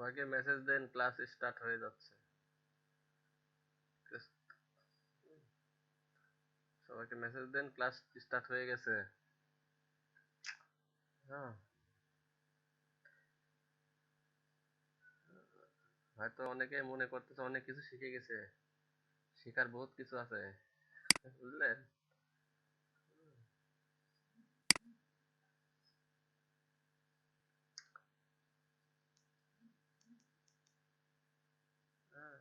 সবাইকে মেসেজ দেন, class start হয়ে যাচ্ছে। সবাইকে মেসেজ দেন, ক্লাস স্টার্ট হয়ে গেছে। হ্যাঁ, হয়তো অনেকে মনে করতেছে অনেক কিছু শিখে গেছে, শেখার বহুত কিছু আছে, বুঝলেন? হ্যাঁ,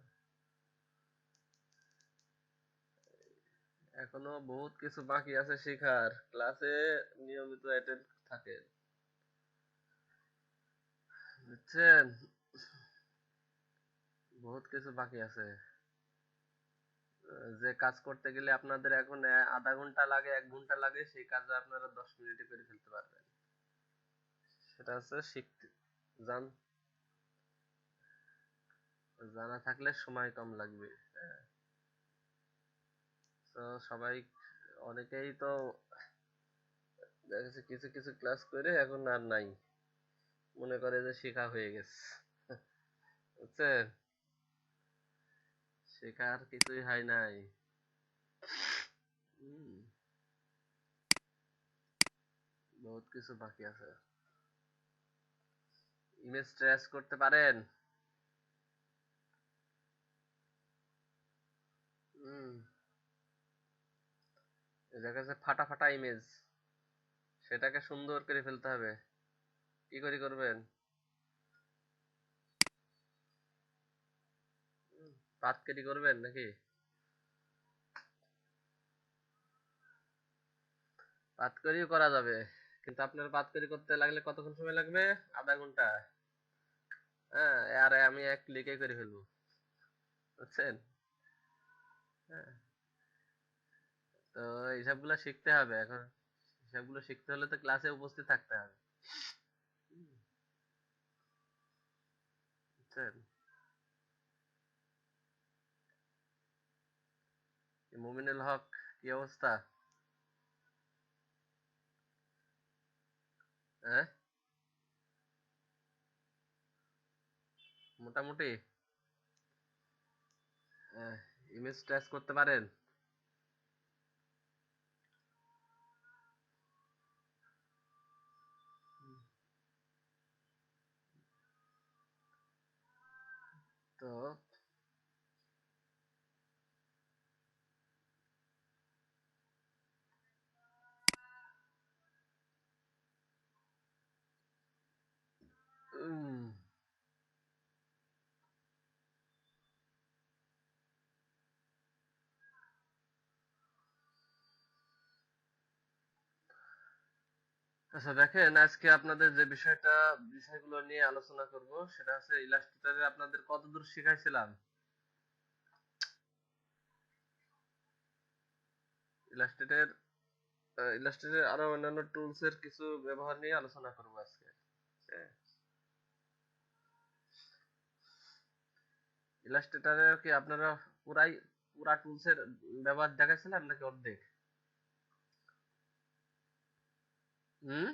এখনো বহুত কিছু বাকি আছে শেখার, ক্লাসে নিয়মিত অ্যাটেন্ড থাকে, বুঝছেন? বহুত কিছু বাকি আছে। যে কাজ করতে গেলে আপনাদের এখন আধা ঘন্টা লাগে, 1 ঘন্টা লাগে, সেই কাজ আপনারা 10 মিনিটে করে ফেলতে পারবেন। সেটা হচ্ছে শিখতে জান জানা থাকলে সময় কম লাগবে। হ্যাঁ, তো সবাই, অনেকেই তো দেখা যাচ্ছে কিছু কিছু ক্লাস করে এখন আর নাই, মনে করে যে শেখা হয়ে গেছে, বুঝছেন? শেখার কিছুই হয় নাই। হুম, বহুত কিছু বাকি আছে। ইমেজ ট্রেস করতে পারেন? হুম, দেখা যাচ্ছে ফাটা ফাটা ইমেজ, সেটাকে সুন্দর করে ফেলতে হবে। কি করে করবেন? পাতকেরি করবেন নাকি? পাতকরিও করা যাবে, কিন্তু আপনার পাতকরি করতে লাগলে কতক্ষণ সময় লাগবে? আধা ঘন্টা। হ্যাঁ, আর আমি এক ক্লিকে করে ফেলবো, বুঝছেন? হ্যাঁ, তো এইসবগুলো শিখতে হবে এখন। হিসাবগুলো শিখতে হলে তো ক্লাসে উপস্থিত থাকতে হবে, বুঝছেন? মুমিনুল হক, কি অবস্থা? হ্যাঁ, মোটামুটি। ইমেজ ট্রেস করতে পারেন? তো উম, আচ্ছা দেখেন, আজকে আপনাদের যে বিষয়গুলো নিয়ে আলোচনা করব সেটা হচ্ছে ইলাস্ট্রেটরে আপনাদের কতদূর শিখাইছিলাম। ইলাস্ট্রেটের ইলাস্ট্রেটের আরো অন্যান্য টুলস এর কিছু ব্যবহার নিয়ে আলোচনা করব আজকে। হ্যাঁ, ইলাস্ট্রেটরের কি আপনারা পুরা টুলস এর ব্যবহার দেখাইছিলাম নাকি অর্ধেক? হুম,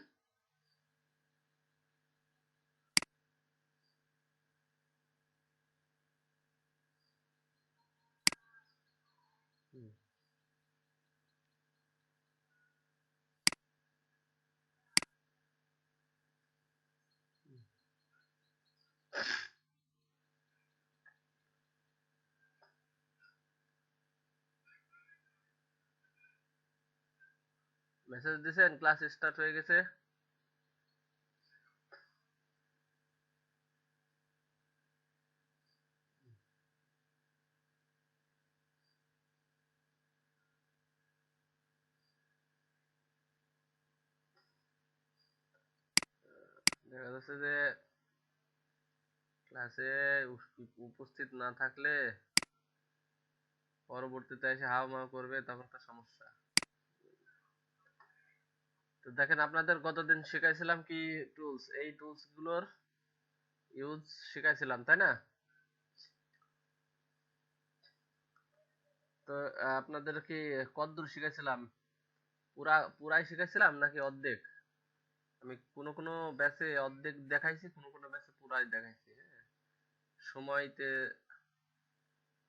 মেসেজ দিছেন ক্লাস স্টার্ট হয়ে গেছে? দেখা যাচ্ছে যে ক্লাসে উপস্থিত না থাকলে পরবর্তীতে এসে হাউমাউ করবে, তখন তো সমস্যা। তো দেখেন, আপনাদের গতদিন শিখাইছিলাম কি টুলস, এই টুলস গুলোর ইউজ শিখাইছিলাম, তাই না? তো আপনাদের কি কতদূর শিখাইছিলাম? পুরাই শিখাইছিলাম নাকি অর্ধেক? আমি কোনো কোনো ব্যাচে অর্ধেক দেখাইছি, কোনো কোনো ব্যাচে পুরাই দেখাইছি। হ্যাঁ, সময়তে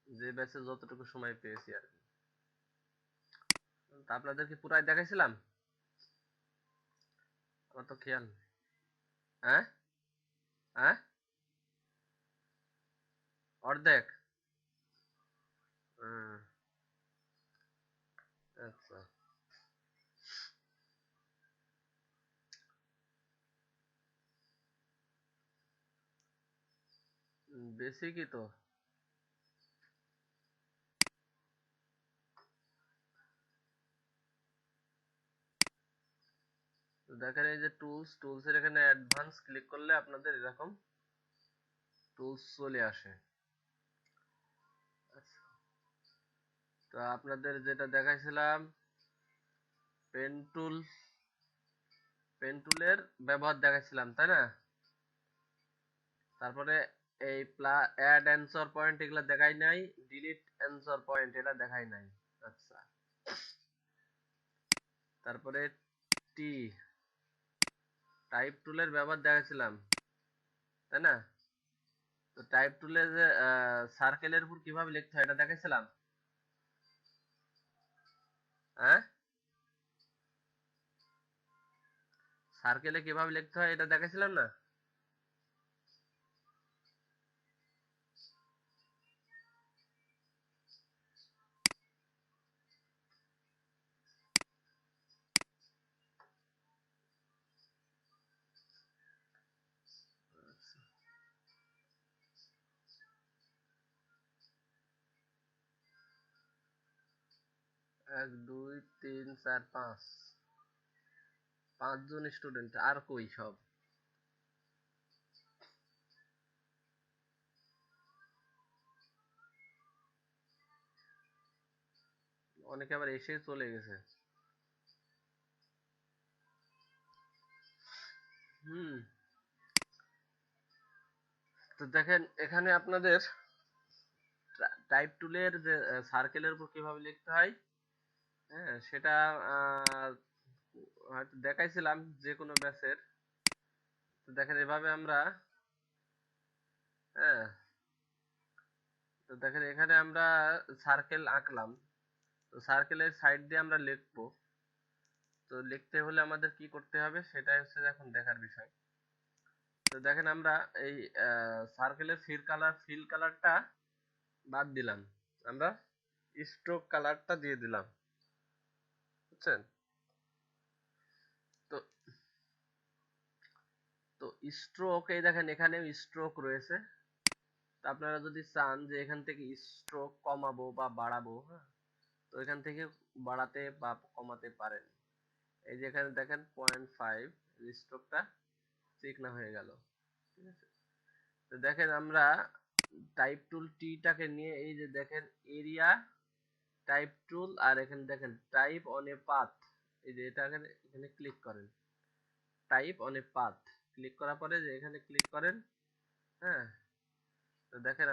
যে ব্যাচে যতটুকু সময় পেয়েছি আর কি। তা আপনাদের কি পুরাই দেখাইছিলাম? আমার তো খেয়াল নেই। হ্যাঁ হ্যাঁ, অর্ধেক। হুম, আচ্ছা। বেসিকই তো। তো দেখেন এই যে টুলসের এখানে অ্যাডভান্স ক্লিক করলে আপনাদের এরকম টুলস চলে আসে। আচ্ছা, তো আপনাদের যেটা দেখাইছিলাম পেন টুল, পেন টুলের ব্যবহার দেখাইছিলাম তাই না? তারপরে এই অ্যাড অ্যান্সার পয়েন্ট এগুলা দেখাই নাই, ডিলিট অ্যান্সার পয়েন্ট এটা দেখাই নাই। আচ্ছা, তারপরে টি টাইপ টুলের ব্যবহার দেখাইছিলাম তাই না? তো টাইপ টুলে যে সার্কেলের উপর কিভাবে লিখতে হয় এটা দেখাইছিলাম। হ্যাঁ, সার্কেলে কিভাবে লিখতে হয় এটা দেখাইছিলাম না? এক দুই তিন চার পাঁচ, পাঁচজন স্টুডেন্ট আর কই সব? অনেকে আবার এসে চলে গেছে। হুম, তো দেখেন এখানে আপনাদের টাইপ টুলের যে সার্কেলের উপর কিভাবে লিখতে হয়, হ্যাঁ সেটা হয়তো দেখাইছিলাম যে কোনো ব্যাচের। তো দেখেন এভাবে আমরা, হ্যাঁ, তো দেখেন এখানে আমরা সার্কেল আঁকলাম। তো সার্কেলের সাইড দিয়ে আমরা লিখবো। তো লিখতে হলে আমাদের কি করতে হবে সেটাই হচ্ছে এখন দেখার বিষয়। তো দেখেন আমরা এই সার্কেলের ফিল কালারটা বাদ দিলাম, আমরা স্ট্রোক কালারটা দিয়ে দিলাম, বুঝছেন? তো তো স্ট্রোক এই দেখেন এখানেও স্ট্রোক রয়েছে। তো আপনারা যদি চান যে এখান থেকে স্ট্রোক কমাবো বা বাড়াবো, হ্যাঁ, তো এখান থেকে বাড়াতে বা কমাতে পারেন। এই যে এখানে দেখেন 0.5 স্ট্রোকটা চিকনা হয়ে গেল। ঠিক আছে, তো দেখেন আমরা টাইপ টুল টিটাকে নিয়ে এই যে দেখেন এরিয়া টাইপ টুল আর এখানে দেখেন টাইপ অন এ পাথ, এই যে এটা এখানে এখানে ক্লিক করেন, type on a path click করার পরে যে এখানে ক্লিক করেন, হ্যাঁ, তো দেখেন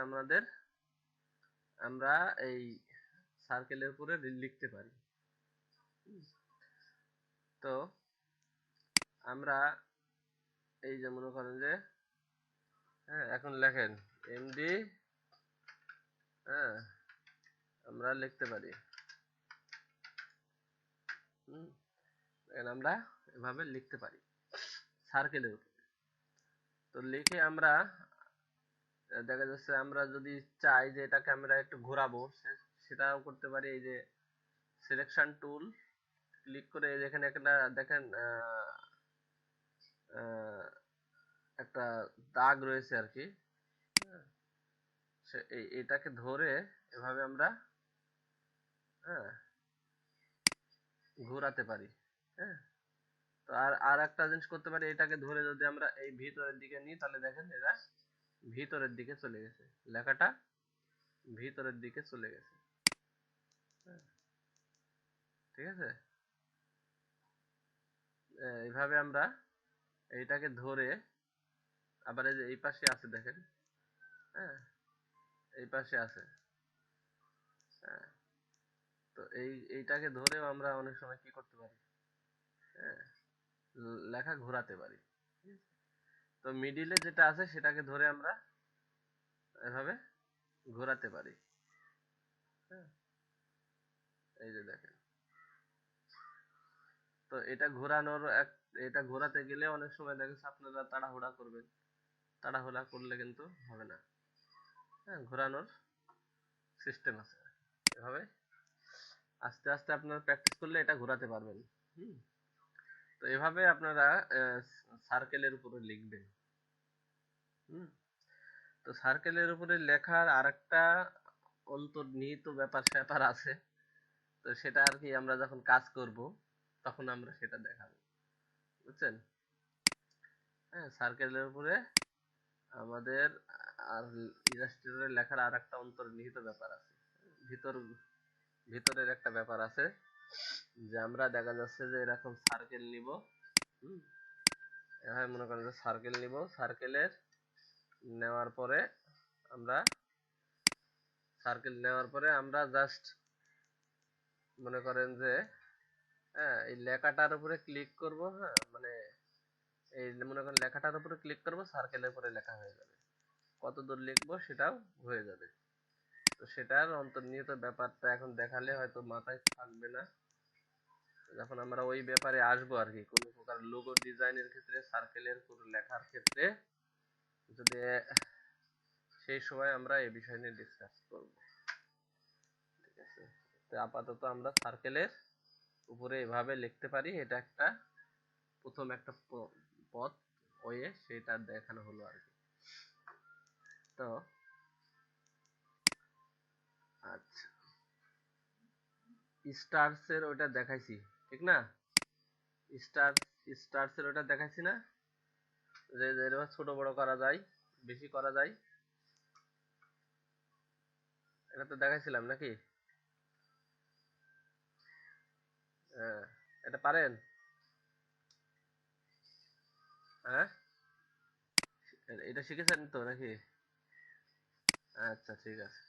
আমরা এই সার্কেলের উপরে লিখতে পারি। তো আমরা এই যে মনে করেন যে, হ্যাঁ, এখন লেখেন এমডি, হ্যাঁ, আমরা লিখতে পারি। হুম, আমরা এভাবে লিখতে পারি সার্কেলের উপরে। তো লিখে আমরা দেখা যাচ্ছে আমরা যদি চাই যে এটাকে আমরা একটু ঘোরাবো সেটাও করতে পারি। এই যে সিলেকশন টুল ক্লিক করে যেখানে একটা দেখেন একটা দাগ রয়েছে আর কি, হ্যাঁ, এটাকে ধরে এভাবে আমরা, হ্যাঁ, ঘোরাতে পারি। হ্যাঁ, তো আর আর একটা জিনিস করতে পারি, এটাকে ধরে যদি আমরা এই ভিতরের দিকে নিই তাহলে দেখেন এরা ভিতরের দিকে চলে গেছে, লেখাটা ভিতরের দিকে চলে গেছে। হ্যাঁ, ঠিক আছে, এইভাবে আমরা এইটাকে ধরে আবার এই যে এই পাশে আছে দেখেন, হ্যাঁ, এই পাশে আছে, হ্যাঁ, তো এইটাকে ধরেও আমরা অনেক সময় কি করতে পারি, হ্যাঁ, লেখা ঘোরাতে পারি। তো মিডিলে যেটা আছে সেটাকে ধরে আমরা এভাবে ঘোরাতে পারি। হ্যাঁ, এই যে দেখেন। তো এটা ঘোরাতে গেলে অনেক সময় দেখা যাচ্ছে আপনারা তাড়াহুড়া করবেন, তাড়াহুড়া করলে কিন্তু হবে না। হ্যাঁ, ঘোরানোর সিস্টেম আছে। এভাবে আস্তে আস্তে আপনারা প্র্যাকটিস করলে এটা ঘোরাতে পারবেন। হুম। তো এভাবে আপনারা সার্কেলের উপরে লিখবেন। হুম। তো সার্কেলের উপরে লেখার আরেকটা অন্তর্নিহিত ব্যাপার স্যাপার আছে। তো সেটা আর কি আমরা যখন কাজ করব তখন আমরা সেটা দেখাবো। বুঝছেন? হ্যাঁ, সার্কেলের উপরে আমাদের আর ইলাস্ট্রেটরে লেখার আরেকটা অন্তর্নিহিত ব্যাপার আছে। ভিতর ভিতরের একটা ব্যাপার আছে যে আমরা দেখা যাচ্ছে যে এরকম সার্কেল নিব। হুম। এভাবে মনে করেন যে সার্কেল নিব, সার্কেলের নেওয়ার পরে আমরা জাস্ট মনে করেন যে হ্যাঁ এই লেখাটার উপরে ক্লিক করব। হ্যাঁ, মানে এই মনে করেন লেখাটার উপরে ক্লিক করব, সার্কেলের উপরে লেখা হয়ে যাবে। কত দূর লিখবো সেটাও হয়ে যাবে। তো সেটার অন্তর্নিহিত ব্যাপারটা এখন দেখালে হয়তো মাথায় থাকবে না। যখন আমরা ওই ব্যাপারে আসবো আর কি, কোন প্রকার লোগো ডিজাইনের ক্ষেত্রে, সার্কেলের কোন লেখার ক্ষেত্রে, যদি সেই সময় আমরা এই বিষয় নিয়ে ডিসকাস করব। ঠিক আছে? তো আপাতত আমরা সার্কেলের উপরে এভাবে লিখতে পারি, এটা একটা প্রথম একটা পথ, ওয়ে, সেটা দেখানো হলো আর কি। তো আচ্ছা, স্টারস এর ওটা দেখাইছি, ঠিক না? স্টারস স্টারস এর ওটা দেখাইছি না, যে এরকম ছোট বড় করা যায়, বেশি করা যায়। এটা তো দেখাইছিলাম নাকি? হ্যাঁ, এটা পারেন? হ্যাঁ, এটা শিখেছেন তো নাকি? আচ্ছা, ঠিক আছে।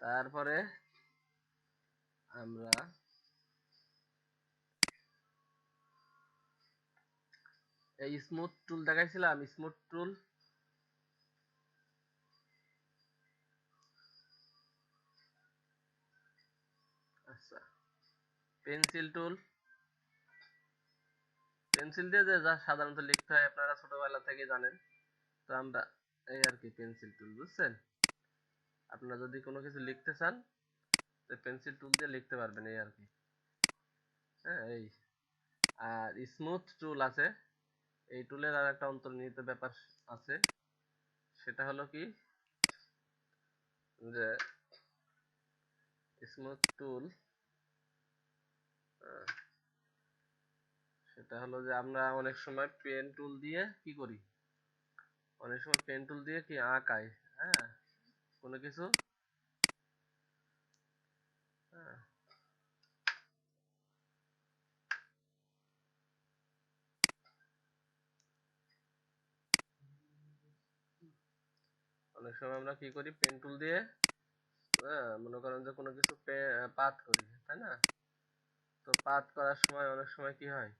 তারপরে আমরা এই স্মুথ টুল দেখাইছিলাম, স্মুথ টুল। আচ্ছা, পেন্সিল টুল, পেন্সিল দিয়ে যে যা সাধারণত লিখতে হয় আপনারা ছোটবেলা থেকে জানেন। তো আমরা এই আর কি পেন্সিল টুল, বুঝছেন? আপনারা যদি কোনো কিছু লিখতে চান তো পেন্সিল টুল দিয়ে লিখতে পারবেন, এই আর কি। হ্যাঁ, এই আর স্মুথ টুল আছে। এই টুলের আর একটা অন্তর্নিহিত ব্যাপার আছে, সেটা হলো কি যে স্মুথ টুল, সেটা হলো যে আমরা অনেক সময় পেন টুল দিয়ে কি করি, অনেক সময় পেন টুল দিয়ে কি আঁকাই। হ্যাঁ, কোনো কিছু। হ্যাঁ, অনেক সময় আমরা কি করি পেন টুল দিয়ে, হ্যাঁ, মনে করেন যে কোনো কিছু পাত করি, তাই না? তো পাত করার সময় অনেক সময় কি হয়,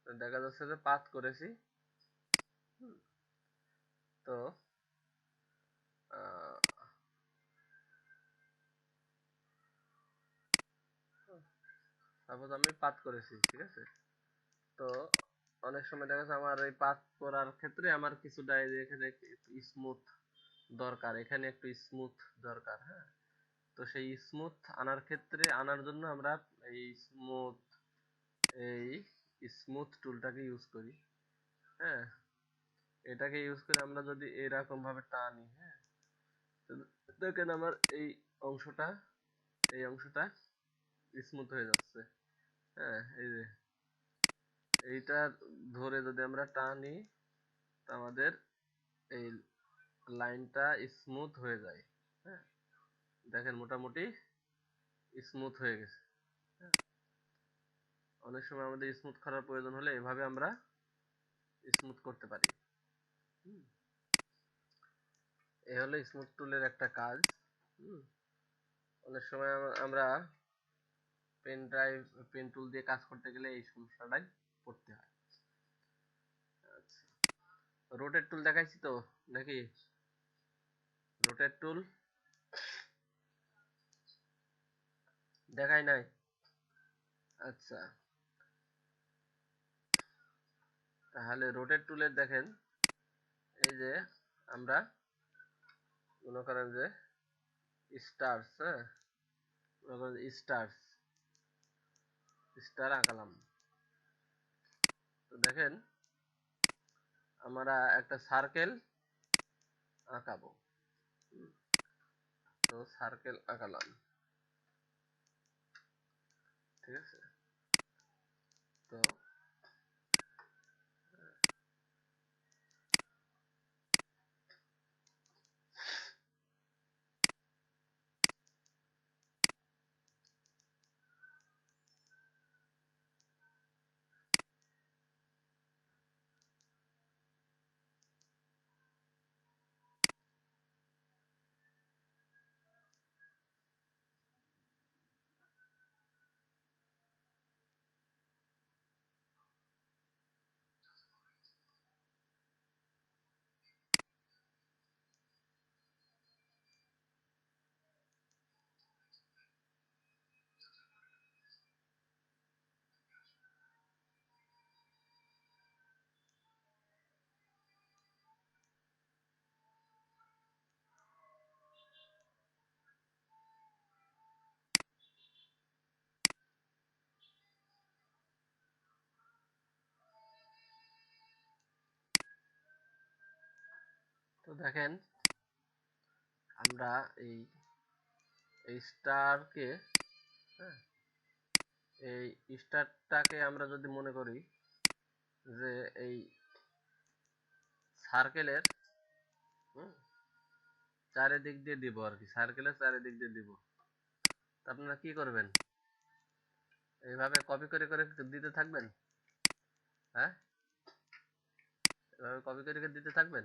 তো দেখা যাচ্ছে যে পাত করেছি। হুম, তো সাপোজ আমি পাত করেছি, ঠিক আছে? তো অনেক সময় দেখা যাচ্ছে আমার এই পাত করার ক্ষেত্রে আমার কিছুটা এই যে এখানে স্মুথ দরকার, এখানে একটু স্মুথ দরকার। হ্যাঁ, তো সেই স্মুথ আনার জন্য আমরা এই এই স্মুথ টুলটাকে ইউজ করি। হ্যাঁ, এটাকে ইউজ করে আমরা যদি এরকম ভাবে টানি, হ্যাঁ, তো দেখেন আমার অংশটা এই অংশটা স্মুথ হয়ে যাচ্ছে। হ্যাঁ, এই যে এইটা ধরে যদি আমরা টানি, তো আমাদের এই লাইনটা স্মুথ হয়ে যায়। হ্যাঁ, দেখেন মোটামুটি স্মুথ হয়ে গেছে। হ্যাঁ, অনেক সময় আমাদের স্মুথ করার প্রয়োজন হলে এভাবে আমরা স্মুথ করতে পারি। হুম, এ হলো স্মুথ টুলের একটা কাজ। হুম, অনেক সময় আমরা পেন টুল দিয়ে কাজ করতে গেলে এই সমস্যাটাই পড়তে হয়। আচ্ছা, রোটেট টুল দেখাইছি তো নাকি? রোটেট টুল দেখাই নাই? আচ্ছা, তাহলে রোটেট টুলের দেখেন, এই যে আমরা মনে করেন যে স্টারস, হ্যাঁ, মনে করেন স্টারস, স্টার আঁকালাম। তো দেখেন আমরা একটা সার্কেল আঁকাবো। তো সার্কেল আঁকালাম, ঠিক আছে? তো তো দেখেন আমরা এই এই স্টারকে, হ্যাঁ, এই স্টারটাকে আমরা যদি মনে করি যে এই সার্কেলের চারিদিক দিয়ে দিব আর কি, সার্কেলের চারিদিক দিয়ে দিব। তো আপনারা কি করবেন? এইভাবে কপি করে করে দিতে থাকবেন, হ্যাঁ, এভাবে কপি করে করে দিতে থাকবেন।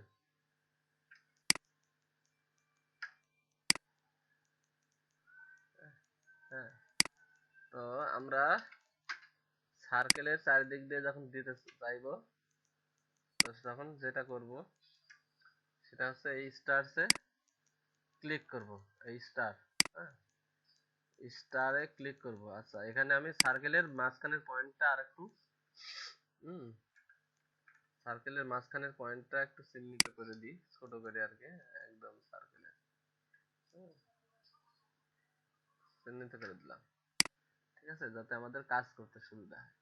হ্যাঁ, তো আমরা সার্কেলের চারিদিক দিয়ে যখন দিতে চাইবো, তো তখন যেটা করব সেটা হচ্ছে এই স্টারসে ক্লিক করব, এই স্টার, হ্যাঁ, স্টারে ক্লিক করব। আচ্ছা, এখানে আমি সার্কেলের মাঝখানের পয়েন্টটা আর একটু সার্কেলের মাঝখানের পয়েন্টটা একটু চিহ্নিত করে দিই, ছোট করে আর কি, একদম সার্কেলে চিহ্নিত করে দিলাম, ঠিক আছে, যাতে আমাদের কাজ করতে সুবিধা হয়।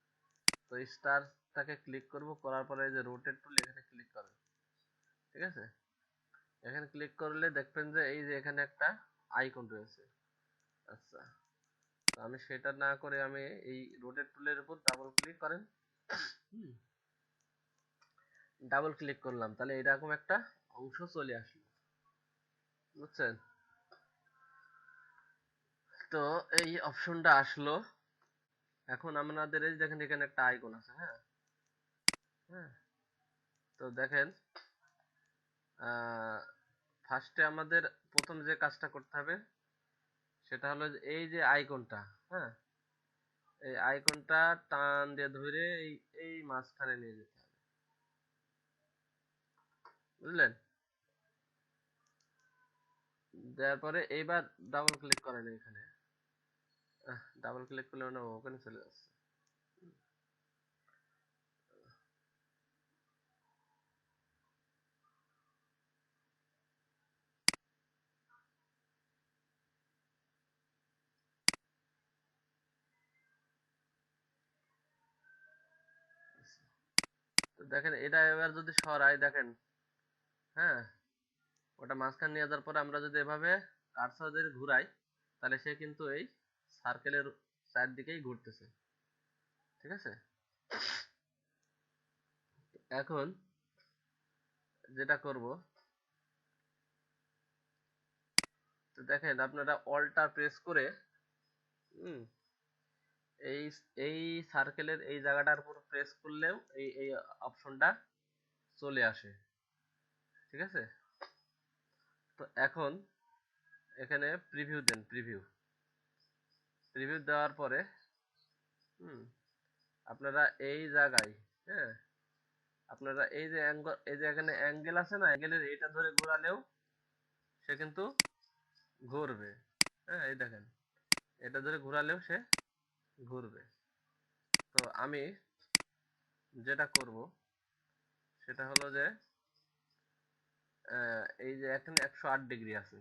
তো স্টারটাকে ক্লিক করব, করার পরে এই যে রোটেট টুল এখানে ক্লিক করবেন, ঠিক আছে? এখানে ক্লিক করলে দেখবেন যে এই যে এখানে একটা আইকন রয়েছে। আচ্ছা, তো আমি সেটা না করে আমি এই রোটেট টুলের উপর ডাবল ক্লিক করেন, ডাবল ক্লিক করলাম, তাহলে এরকম একটা অংশ চলে আসলো, বুঝছেন? তো এই অপশনটা আসলো। এখন আমাদের এই দেখেন এখানে একটা আইকন আছে, হ্যাঁ, হ্যাঁ, তো দেখেন ফার্স্টে আমাদের প্রথম যে কাজটা করতে হবে সেটা হলো যে এই যে আইকনটা, হ্যাঁ, এই আইকনটা টান দিয়ে ধরে এই এই মাঝখানে নিয়ে যেতে হবে, বুঝলেন? দেওয়ার পরে এইবার ডাবল ক্লিক করেন এখানে, ডাবল ক্লিক করলে না ওখানে চলে যাচ্ছে। তো দেখেন এটা এবার যদি সরাই দেখেন, হ্যাঁ, ওটা মাঝখানে নিয়ে যাওয়ার পরে আমরা যদি এভাবে কার্সর যদি ঘুরাই, তাহলে সে কিন্তু এই সার্কেলের চারদিকেই ঘুরতেছে, ঠিক আছে? এখন যেটা করব, তো দেখেন আপনারা অল্টার প্রেস করে হুম, এই এই সার্কেলের এই জায়গাটার উপর প্রেস করলেও এই এই অপশনটা চলে আসে, ঠিক আছে? তো এখন এখানে প্রিভিউ দেন, প্রিভিউ, প্রিভিউ দেওয়ার পরে হুম, আপনারা এই জায়গায়, হ্যাঁ, আপনারা এই যে অ্যাঙ্গেল, এই যে এখানে অ্যাঙ্গেল আছে না, অ্যাঙ্গেলের এইটা ধরে ঘোরালেও সে কিন্তু ঘুরবে। হ্যাঁ, এই দেখেন, এটা ধরে ঘোরালেও সে ঘুরবে। তো আমি যেটা করব সেটা হলো যে এই যে এখানে 108 ডিগ্রি আছে,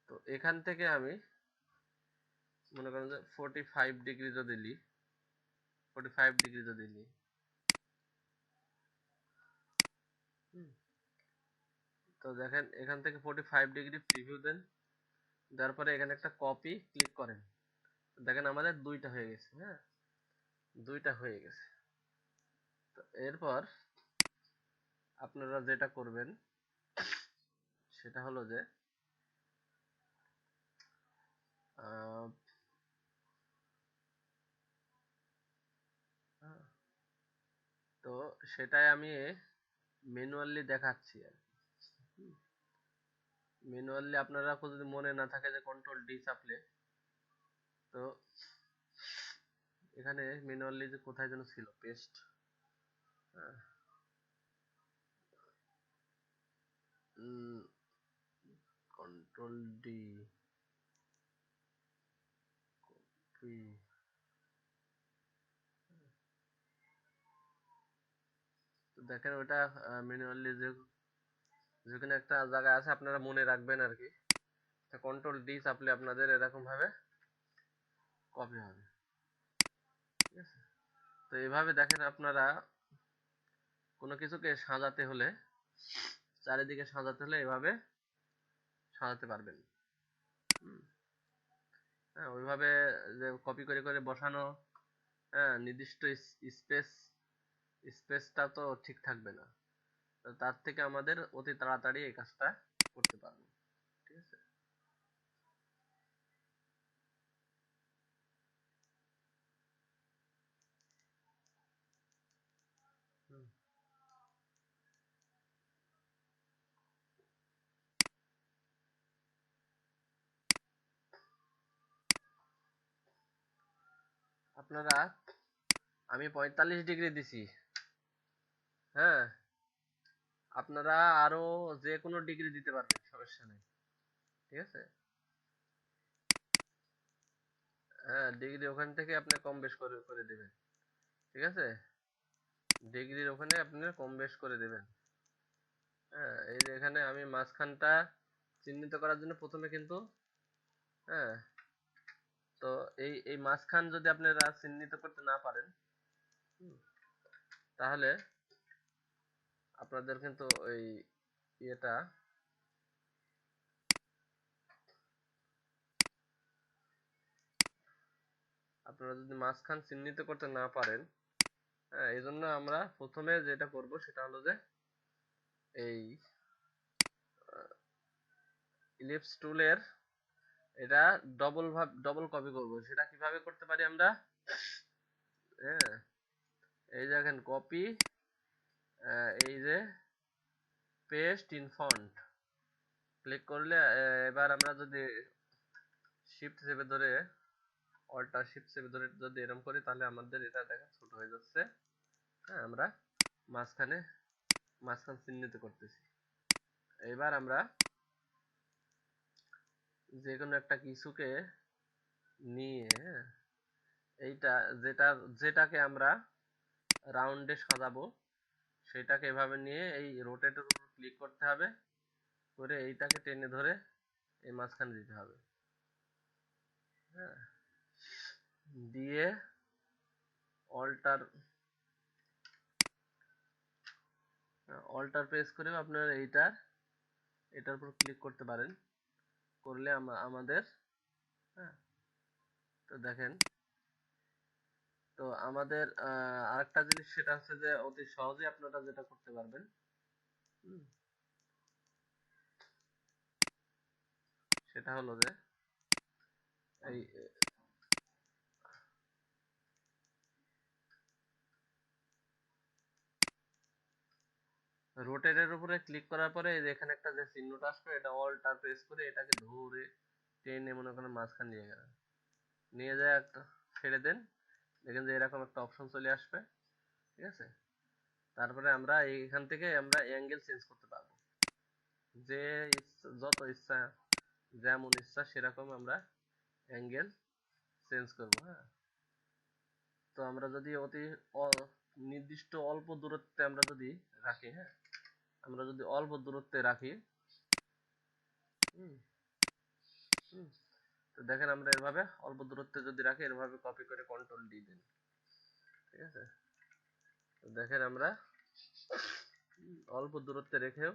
তো এখান থেকে আমি মনে করেন যে 45 ডিগ্রি যদি নিই, 45 ডিগ্রি যদি নিই, তো দেখেন এখান থেকে 45 ডিগ্রি প্রিভিউ দেন, দেওয়ার পরে এখানে একটা কপি ক্লিক করেন। দেখেন আমাদের দুইটা হয়ে গেছে। হ্যাঁ, দুইটা হয়ে গেছে। তো এরপর আপনারা যেটা করবেন সেটা হলো যে আহ, তো সেটাই আমি ম্যানুয়ালি দেখাচ্ছি আর কি। ম্যানুয়ালি আপনারা যদি মনে না থাকে যে কন্ট্রোল ডি চাপলে, তো এখানে ম্যানুয়ালি যে কোথায় যেন ছিল পেস্ট, কন্ট্রোল ডি, দেখেন ওটা ম্যানুয়ালি যে যেখানে একটা জায়গা আছে আপনারা মনে রাখবেন আর কি, কন্ট্রোল ডি চাপলে আপনাদের এরকম ভাবে কপি হবে। ঠিক আছে, তো এইভাবে দেখেন আপনারা কোনো কিছুকে সাজাতে হলে, চারিদিকে সাজাতে হলে এভাবে সাজাতে পারবেন। হ্যাঁ, ওইভাবে যে কপি করে করে বসানো, হ্যাঁ, নির্দিষ্ট স্পেস, স্পেসটা তো ঠিক থাকবে না। তো তার থেকে আমাদের অতি তাড়াতাড়ি এই কাজটা করতে পারবো। ঠিক আছে, আপনারা, আমি 45 ডিগ্রি দিছি। হ্যাঁ, আপনারা আরো যে কোনো ডিগ্রি দিতে পারবেন, সমস্যা নেই। ঠিক আছে, হ্যাঁ, ডিগ্রি ওখান থেকে আপনি কম বেশ করে করে দিবেন। ঠিক আছে, ডিগ্রির ওখানে আপনি কম বেশ করে দিবেন। হ্যাঁ, এই যে এখানে আমি মাঝখানটা চিহ্নিত করার জন্য প্রথমে কিন্তু, হ্যাঁ, তো এই এই মাঝখান যদি আপনারা চিহ্নিত করতে না পারেন, তাহলে আপনাদের কিন্তু ওই ইয়েটা, আপনারা যদি মাঝখান চিহ্নিত করতে না পারেন, হ্যাঁ, এই জন্য আমরা প্রথমে যেটা করব সেটা হলো যে এই ইলিপস টুলের এটা ডবল কপি করব। সেটা কিভাবে করতে পারি আমরা? হ্যাঁ, এই দেখেন কপি, এই যে পেস্ট ইন ফন্ট ক্লিক করলে, এবার আমরা যদি শিফট চেপে ধরে, অল্টার শিফট চেপে ধরে যদি এরকম করি, তাহলে আমাদের এটা দেখেন ছোট হয়ে যাচ্ছে। হ্যাঁ, আমরা মাঝখানে মাঝখান চিহ্নিত করতেছি। এবার আমরা যে কোনো একটা কিছুকে নিয়ে, এইটা যেটা যেটাকে আমরা রাউন্ডে সাজাবো, সেটাকে এভাবে নিয়ে এই রোটেটের উপর ক্লিক করতে হবে, করে এইটাকে টেনে ধরে এই মাঝখানে দিতে হবে। হ্যাঁ, দিয়ে অল্টার অল্টার প্রেস করেও আপনারা এটার উপর ক্লিক করতে পারেন, করলে আমাদের, হ্যাঁ, তো দেখেন, তো আমাদের আরেকটা জিনিস সেটা হচ্ছে যে অতি সহজে আপনারা যেটা করতে পারবেন, সেটা হলো যে এই রোটেটের উপরে ক্লিক করার পরে এই যে এখানে একটা যে চিহ্নটা আসবে, এটা অল্টার প্রেস করে এটাকে ধরে টেনে মনে করেন মাঝখানে নিয়ে গেলেন, নিয়ে যায় একটা ছেড়ে দেন, দেখেন যে এরকম একটা অপশন চলে আসবে। ঠিক আছে, তারপরে আমরা এইখান থেকে আমরা অ্যাঙ্গেল চেঞ্জ করতে পারবো, যে যত ইচ্ছা যেমন ইচ্ছা সেরকম আমরা অ্যাঙ্গেল চেঞ্জ করব। হ্যাঁ, তো আমরা যদি নির্দিষ্ট অল্প দূরত্বে আমরা যদি রাখি, হ্যাঁ আমরা যদি অল্প দূরত্বে রাখি, হুম হুম তো দেখেন আমরা এভাবে অল্প দূরত্বে যদি রাখি, এভাবে কপি করে কন্ট্রোল ডি দিন, ঠিক আছে। তো দেখেন আমরা অল্প দূরত্বে রেখেও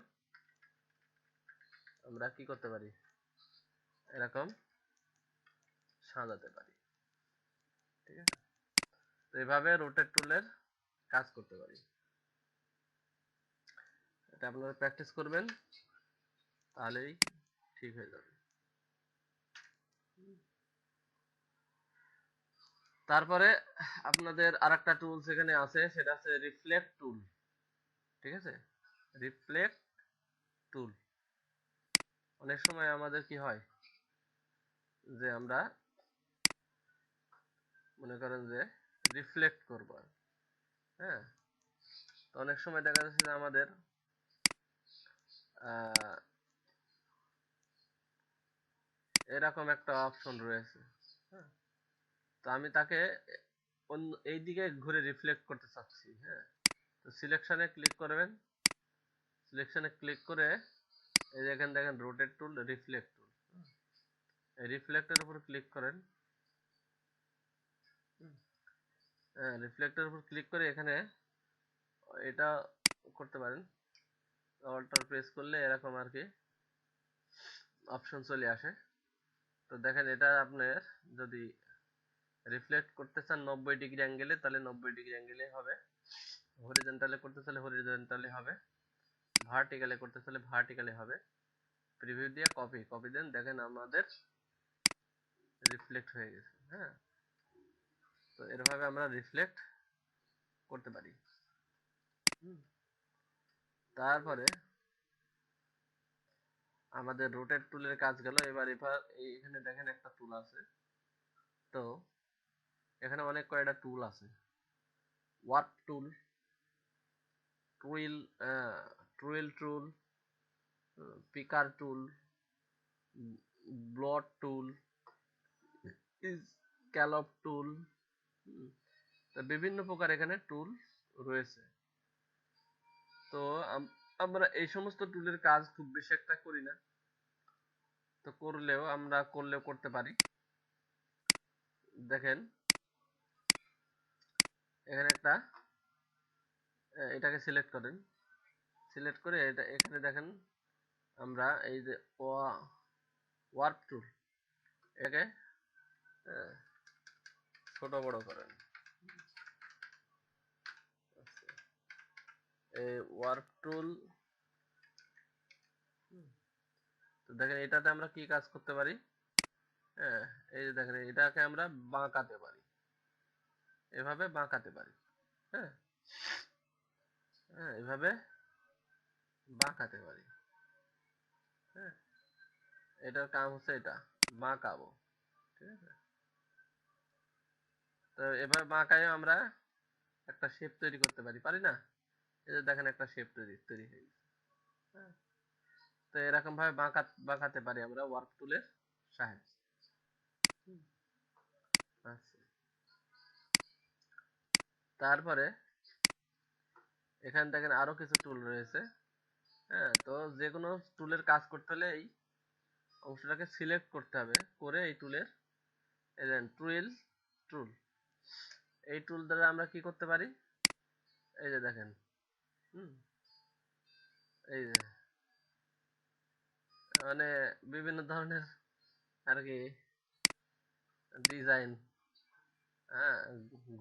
আমরা কি করতে পারি, এরকম সাজাতে পারি, ঠিক আছে। তো এইভাবে রোটেট টুলের কাজ করতে পারি। এটা আপনারা প্র্যাকটিস করবেন, তাহলেই ঠিক হয়ে যাবে। তারপরে আপনাদের আরেকটা টুলস এখানে আছে, সেটা হচ্ছে রিফ্লেক্ট টুল, ঠিক আছে। রিফ্লেক্ট টুল, অনেক সময় আমাদের কি হয় যে আমরা মনে করেন যে রিফ্লেক্ট করব, হ্যাঁ তো অনেক সময় দেখা যাচ্ছে যে আমাদের এরকম একটা অপশন রয়েছে, হ্যাঁ তো আমি তাকে অন্য এই দিকে ঘুরে রিফ্লেক্ট করতে চাচ্ছি, হ্যাঁ তো সিলেকশনে ক্লিক করবেন, সিলেকশনে ক্লিক করে এই যে এখানে দেখেন রোটেট টুল, রিফ্লেক্ট টুল, এই রিফ্লেক্টের উপর ক্লিক করেন, হ্যাঁ রিফ্লেক্টের উপর ক্লিক করে এখানে এটা করতে পারেন, অল্টার প্রেস করলে এরকম আর কি অপশন চলে আসে। তো দেখেন এটা আপনার যদি রিফ্লেক্ট করতে চান 90 ডিগ্রি অ্যাঙ্গেলে, তাহলে 90 ডিগ্রি অ্যাঙ্গেলে হবে, হরিজন্টালে করতে চাইলে হরিজন্টালে হবে, ভার্টিক্যালে করতে চাইলে ভার্টিক্যালে হবে। প্রিভিউ দিয়ে কপি কপি দেন, দেখেন আমাদের রিফ্লেক্ট হয়ে গেছে। হ্যাঁ, তো এরভাবে আমরা রিফ্লেক্ট করতে পারি। তারপরে আমাদের রোটেট টুলের কাজ গেল। এবার এখানে দেখেন একটা টুল আছে, তো এখানে অনেক কয়টা টুল আছে, ওয়ার্প টুল, টুইল টুইল টুল, পিকার টুল, ব্লট টুল, স্ক্যালপ টুল, তো বিভিন্ন প্রকার এখানে টুল রয়েছে। তো আমরা এই সমস্ত টুলের কাজ খুব বেশি একটা করি না, তো করলেও করতে পারি। দেখেন এখানে একটা এটাকে সিলেক্ট করেন, সিলেক্ট করে এটা এখানে দেখেন আমরা এই যে ওয়ার্প টুল, এটাকে ছোট বড় করেন, এই ওয়ার্প টুল, তো দেখেন এটাতে আমরা কি কাজ করতে পারি, হ্যাঁ এই যে দেখেন এটাকে আমরা বাঁকাতে পারি, এভাবে বাঁকাতে পারি, হ্যাঁ হ্যাঁ এভাবে বাঁকাতে পারি, হ্যাঁ এটার কাম হচ্ছে এটা বাঁকাবো, ঠিক আছে। তো এভাবে বাঁকায়ও আমরা একটা শেপ তৈরি করতে পারি না? এই যে দেখেন একটা শেপ তৈরি হয়ে গেছে, হ্যাঁ তো এরকম ভাবে বাঁকাতে পারি আমরা ওয়ার্ক টুলের সাহায্যে। আচ্ছা, তারপরে এখানে দেখেন আরো কিছু টুল রয়েছে, হ্যাঁ তো যে কোনো টুলের কাজ করতে হলে এই অংশটাকে সিলেক্ট করতে হবে, করে এই টুলের টুল টুল এই টুল দ্বারা আমরা কি করতে পারি, এই যে দেখেন এই যে মানে বিভিন্ন ধরনের আর কি ডিজাইন, হ্যাঁ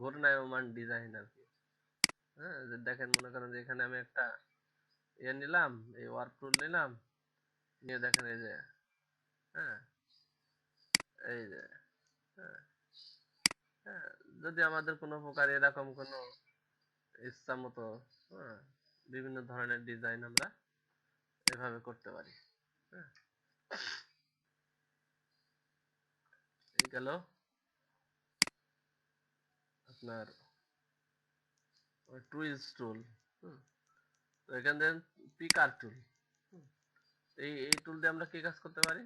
ঘূর্ণায়মান ডিজাইন আর কি, হ্যাঁ দেখেন মনে করেন যে এখানে আমি একটা নিলাম, এই ওয়ার্ক টুল নিলাম, নিয়ে দেখেন এই যে হ্যাঁ এই যে হ্যাঁ হ্যাঁ যদি আমাদের কোনো প্রকার এরকম কোনো ইচ্ছা মতো হ্যাঁ বিভিন্ন ধরনের ডিজাইন আমরা এভাবে করতে পারি, হ্যাঁ এই গেল আপনার টুইস্ট টুল। হুম, তো এখান থেকে পিকার টুল, এই টুল দিয়ে আমরা কি কাজ করতে পারি?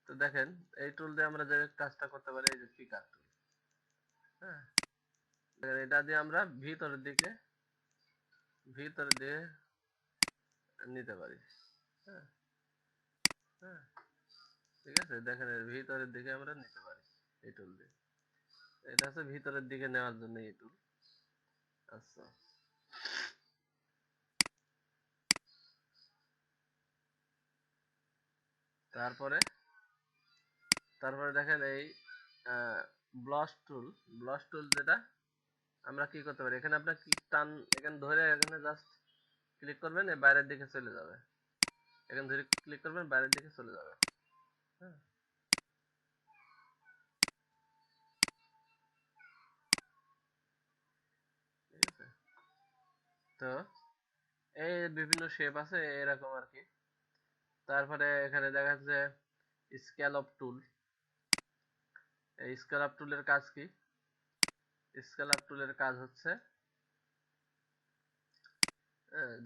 তো দেখেন এই টুল দিয়ে আমরা যে কাজটা করতে পারি, এই যে পিকার টুল, হ্যাঁ, দেখেন এটা দিয়ে আমরা ভিতরের দিকে নিতে পারি, হ্যাঁ, হ্যাঁ, ঠিক আছে, দেখেন এর ভিতরের দিকে আমরা নিতে পারি এই টুল দিয়ে। এটা হচ্ছে ভিতরের দিকে নেওয়ার জন্য এই টুল। আচ্ছা, তারপরে তারপরে দেখেন এই ব্লাশ টুল, ব্লাশ টুল যেটা আমরা কি করতে পারি, এখানে আপনার কি টান, এখানে ধরে এখানে জাস্ট ক্লিক করবেন, এই বাইরের দিকে চলে যাবে, এখানে ধরে ক্লিক করবেন, বাইরের দিকে চলে যাবে, হ্যাঁ, ঠিক আছে। তো এই বিভিন্ন শেপ আছে এরকম আর কি। তারপরে এখানে দেখা যাচ্ছে স্ক্যালপ টুল। এই স্ক্যালপ টুলের কাজ কি? স্ক্যালপ টুলের কাজ হচ্ছে,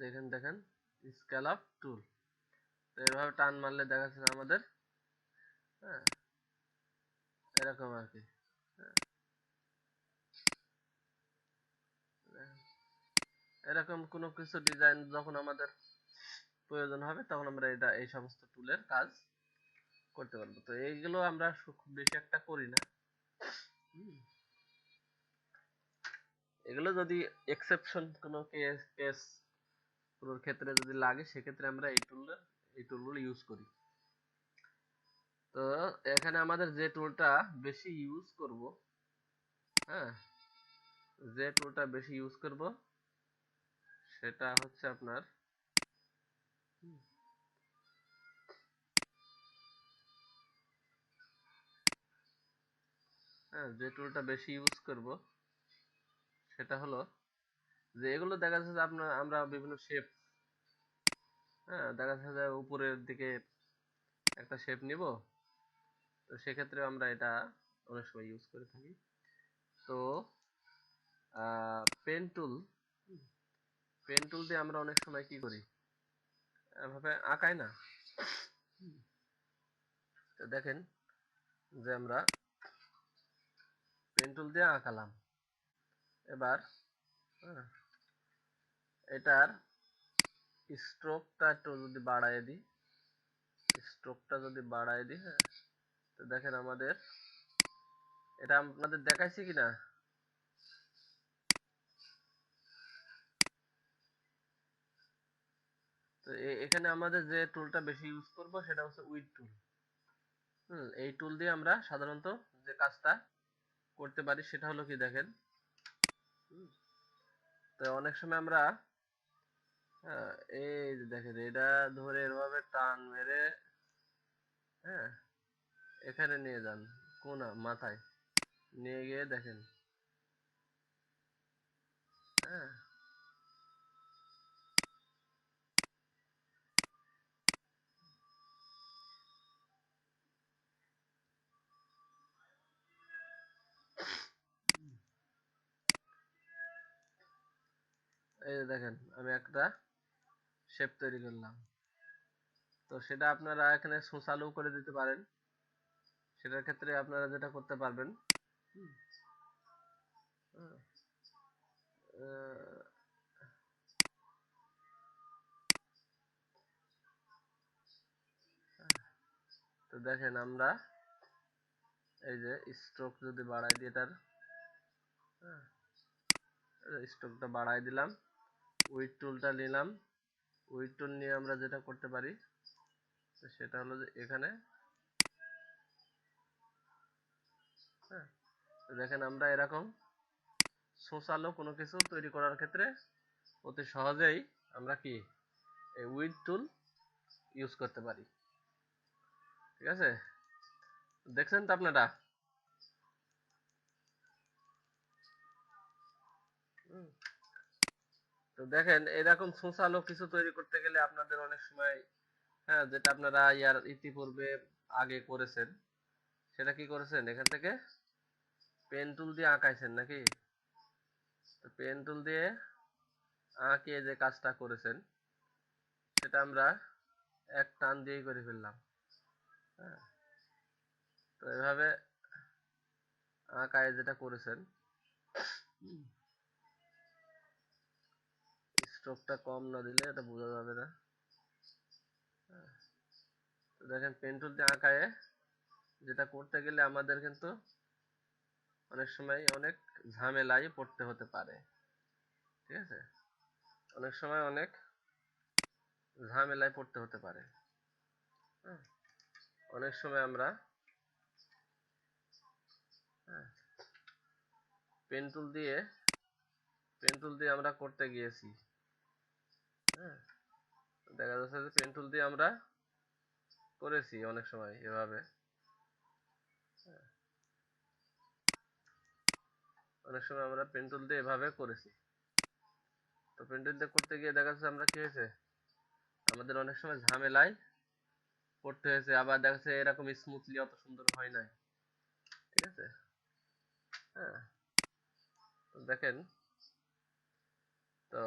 দেখেন দেখেন স্ক্যালপ টুল, তো এভাবে টান মারলে দেখা যাচ্ছে আমাদের, হ্যাঁ, এরকম আর কি, হ্যাঁ, এরকম কোনো কিছু ডিজাইন যখন আমাদের প্রয়োজন হবে তখন আমরা এটা এই সমস্ত টুলের কাজ করতে পারবো। তো এইগুলো আমরা খুব বেশি একটা করি না। হুম, এগুলো যদি এক্সেপশন কোনো কেস কোন ক্ষেত্রে যদি লাগে সেক্ষেত্রে আমরা এই টুলগুলো ইউজ করি। তো এখানে আমাদের যে টুলটা বেশি ইউজ করব, হ্যাঁ, যে টুলটা বেশি ইউজ করব সেটা হচ্ছে আপনার, হ্যাঁ, যে টুলটা বেশি ইউজ করব সেটা হলো যে এগুলো দেখা যাচ্ছে যে আপনার আমরা বিভিন্ন শেপ, হ্যাঁ, দেখা যাচ্ছে যে উপরের দিকে একটা শেপ নিব, তো সেক্ষেত্রে আমরা এটা অনেক সময় ইউজ করে থাকি। তো পেন টুল, পেন টুল দিয়ে আমরা অনেক সময় কি করি, এভাবে আঁকাই না। তো দেখেন যে আমরা পেন টুল দিয়ে আঁকালাম, এবার, হ্যাঁ, এটার স্ট্রোকটা একটু যদি বাড়ায় দিই, স্ট্রোকটা যদি বাড়ায় দিই, হ্যাঁ, তো দেখেন আমাদের, এটা আপনাদের দেখাইছি কিনা, তো এখানে আমাদের যে টুলটা বেশি ইউজ করব সেটা হচ্ছে উইড টুল। এই টুল দিয়ে আমরা সাধারণত যে কাজটা করতে পারি সেটা হলো কি দেখেন, হুম, তো অনেক সময় আমরা, হ্যাঁ, এই যে দেখেন এটা ধরে এভাবে টান মেরে, হ্যাঁ, এখানে নিয়ে যান, কোনা মাথায় নিয়ে গিয়ে দেখেন, হ্যাঁ, এই যে দেখেন আমি একটা শেপ তৈরি করলাম, তো সেটা আপনারা এখানে সুচালু করে দিতে পারেন। সেটার ক্ষেত্রে আপনারা যেটা করতে পারবেন, হুম, হ্যাঁ, আহ, তো দেখেন আমরা এই যে স্ট্রোক যদি বাড়াই দিই এটার, হ্যাঁ, স্ট্রোকটা বাড়াই দিলাম, উইড টুলটা নিলাম, উইড টুল নিয়ে আমরা যেটা করতে পারি তো সেটা হলো যে এখানে, হ্যাঁ, তো দেখেন আমরা এরকম সোশ্যালও কোনো কিছু তৈরি করার ক্ষেত্রে অতি সহজেই আমরা কি এই উইড টুল ইউজ করতে পারি, ঠিক আছে, দেখছেন তো আপনারা। হুম, তো দেখেন এরকম সোশ্যালও কিছু তৈরি করতে গেলে আপনাদের অনেক সময়, হ্যাঁ, যেটা আপনারা ইয়ার ইতিপূর্বে আগে করেছেন সেটা কি করেছেন, এখান থেকে পেন টুল দিয়ে আঁকাইছেন নাকি, তো পেন টুল দিয়ে আঁকে যে কাজটা করেছেন সেটা আমরা এক টান দিয়েই করে ফেললাম। হ্যাঁ, তো এভাবে আঁকায় যেটা করেছেন, স্ট্রোকটা কম না দিলে এটা বোঝা যাবে না। তো দেখেন পেন টুল দিয়ে আঁকায় যেটা করতে গেলে আমাদের কিন্তু অনেক সময় অনেক ঝামেলায় পড়তে হতে পারে। ঠিক আছে, অনেক সময় অনেক ঝামেলায় পড়তে হতে পারে। হ্যাঁ, অনেক সময় আমরা পেন টুল দিয়ে আমরা করতে গিয়েছি। হ্যাঁ, দেখা যাচ্ছে যে পেন টুল দিয়ে আমরা করেছি অনেক সময় এভাবে। অনেক সময় আমরা পেন টুল দিয়ে এভাবে করেছি। তো পেন টুল দিয়ে করতে গিয়ে দেখা যাচ্ছে আমরা কি হয়েছে, আমাদের অনেক সময় ঝামেলায় পড়তে হয়েছে। আবার দেখা যাচ্ছে এরকম স্মুথলি অত সুন্দর হয় নাই। ঠিক আছে, হ্যাঁ, তো দেখেন, তো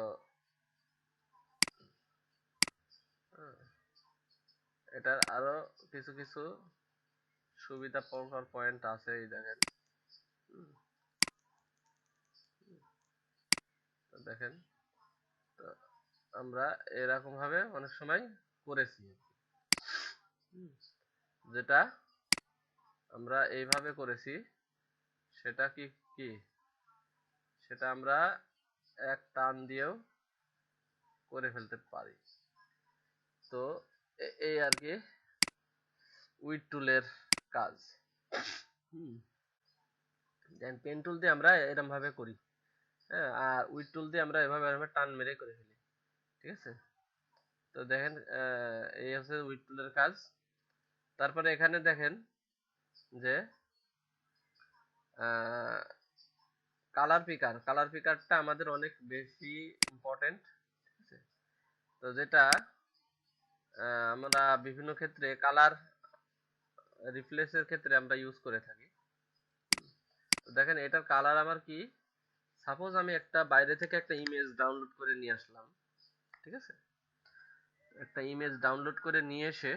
এটার আরো কিছু কিছু সুবিধা পাওয়ার পয়েন্ট আছে, এই দেখেন। তো দেখেন, তো আমরা এরকম ভাবে অনেক সময় করেছি। যেটা আমরা এইভাবে করেছি সেটা কি কি সেটা আমরা এক টান দিয়েও করে ফেলতে পারি। তো এই আর কি উইড টুলের কাজ। পেন টুল দিয়ে আমরা এরকম ভাবে করি, হ্যাঁ, আর উইড টুল দিয়ে আমরা এভাবে এভাবে টান মেরে করে ফেলি। ঠিক আছে, তো দেখেন এই হচ্ছে উইড টুলের কাজ। তারপরে এখানে দেখেন যে কালার পিকারটা আমাদের অনেক বেশি ইম্পর্টেন্ট। ঠিক আছে, তো যেটা আমরা বিভিন্ন ক্ষেত্রে কালার রিপ্লেসের ক্ষেত্রে আমরা ইউজ করে থাকি। তো দেখেন এটার কালার আমার কি, সাপোজ আমি একটা বাইরে থেকে একটা ইমেজ ডাউনলোড করে নিয়ে আসলাম। ঠিক আছে, একটা ইমেজ ডাউনলোড করে নিয়ে এসে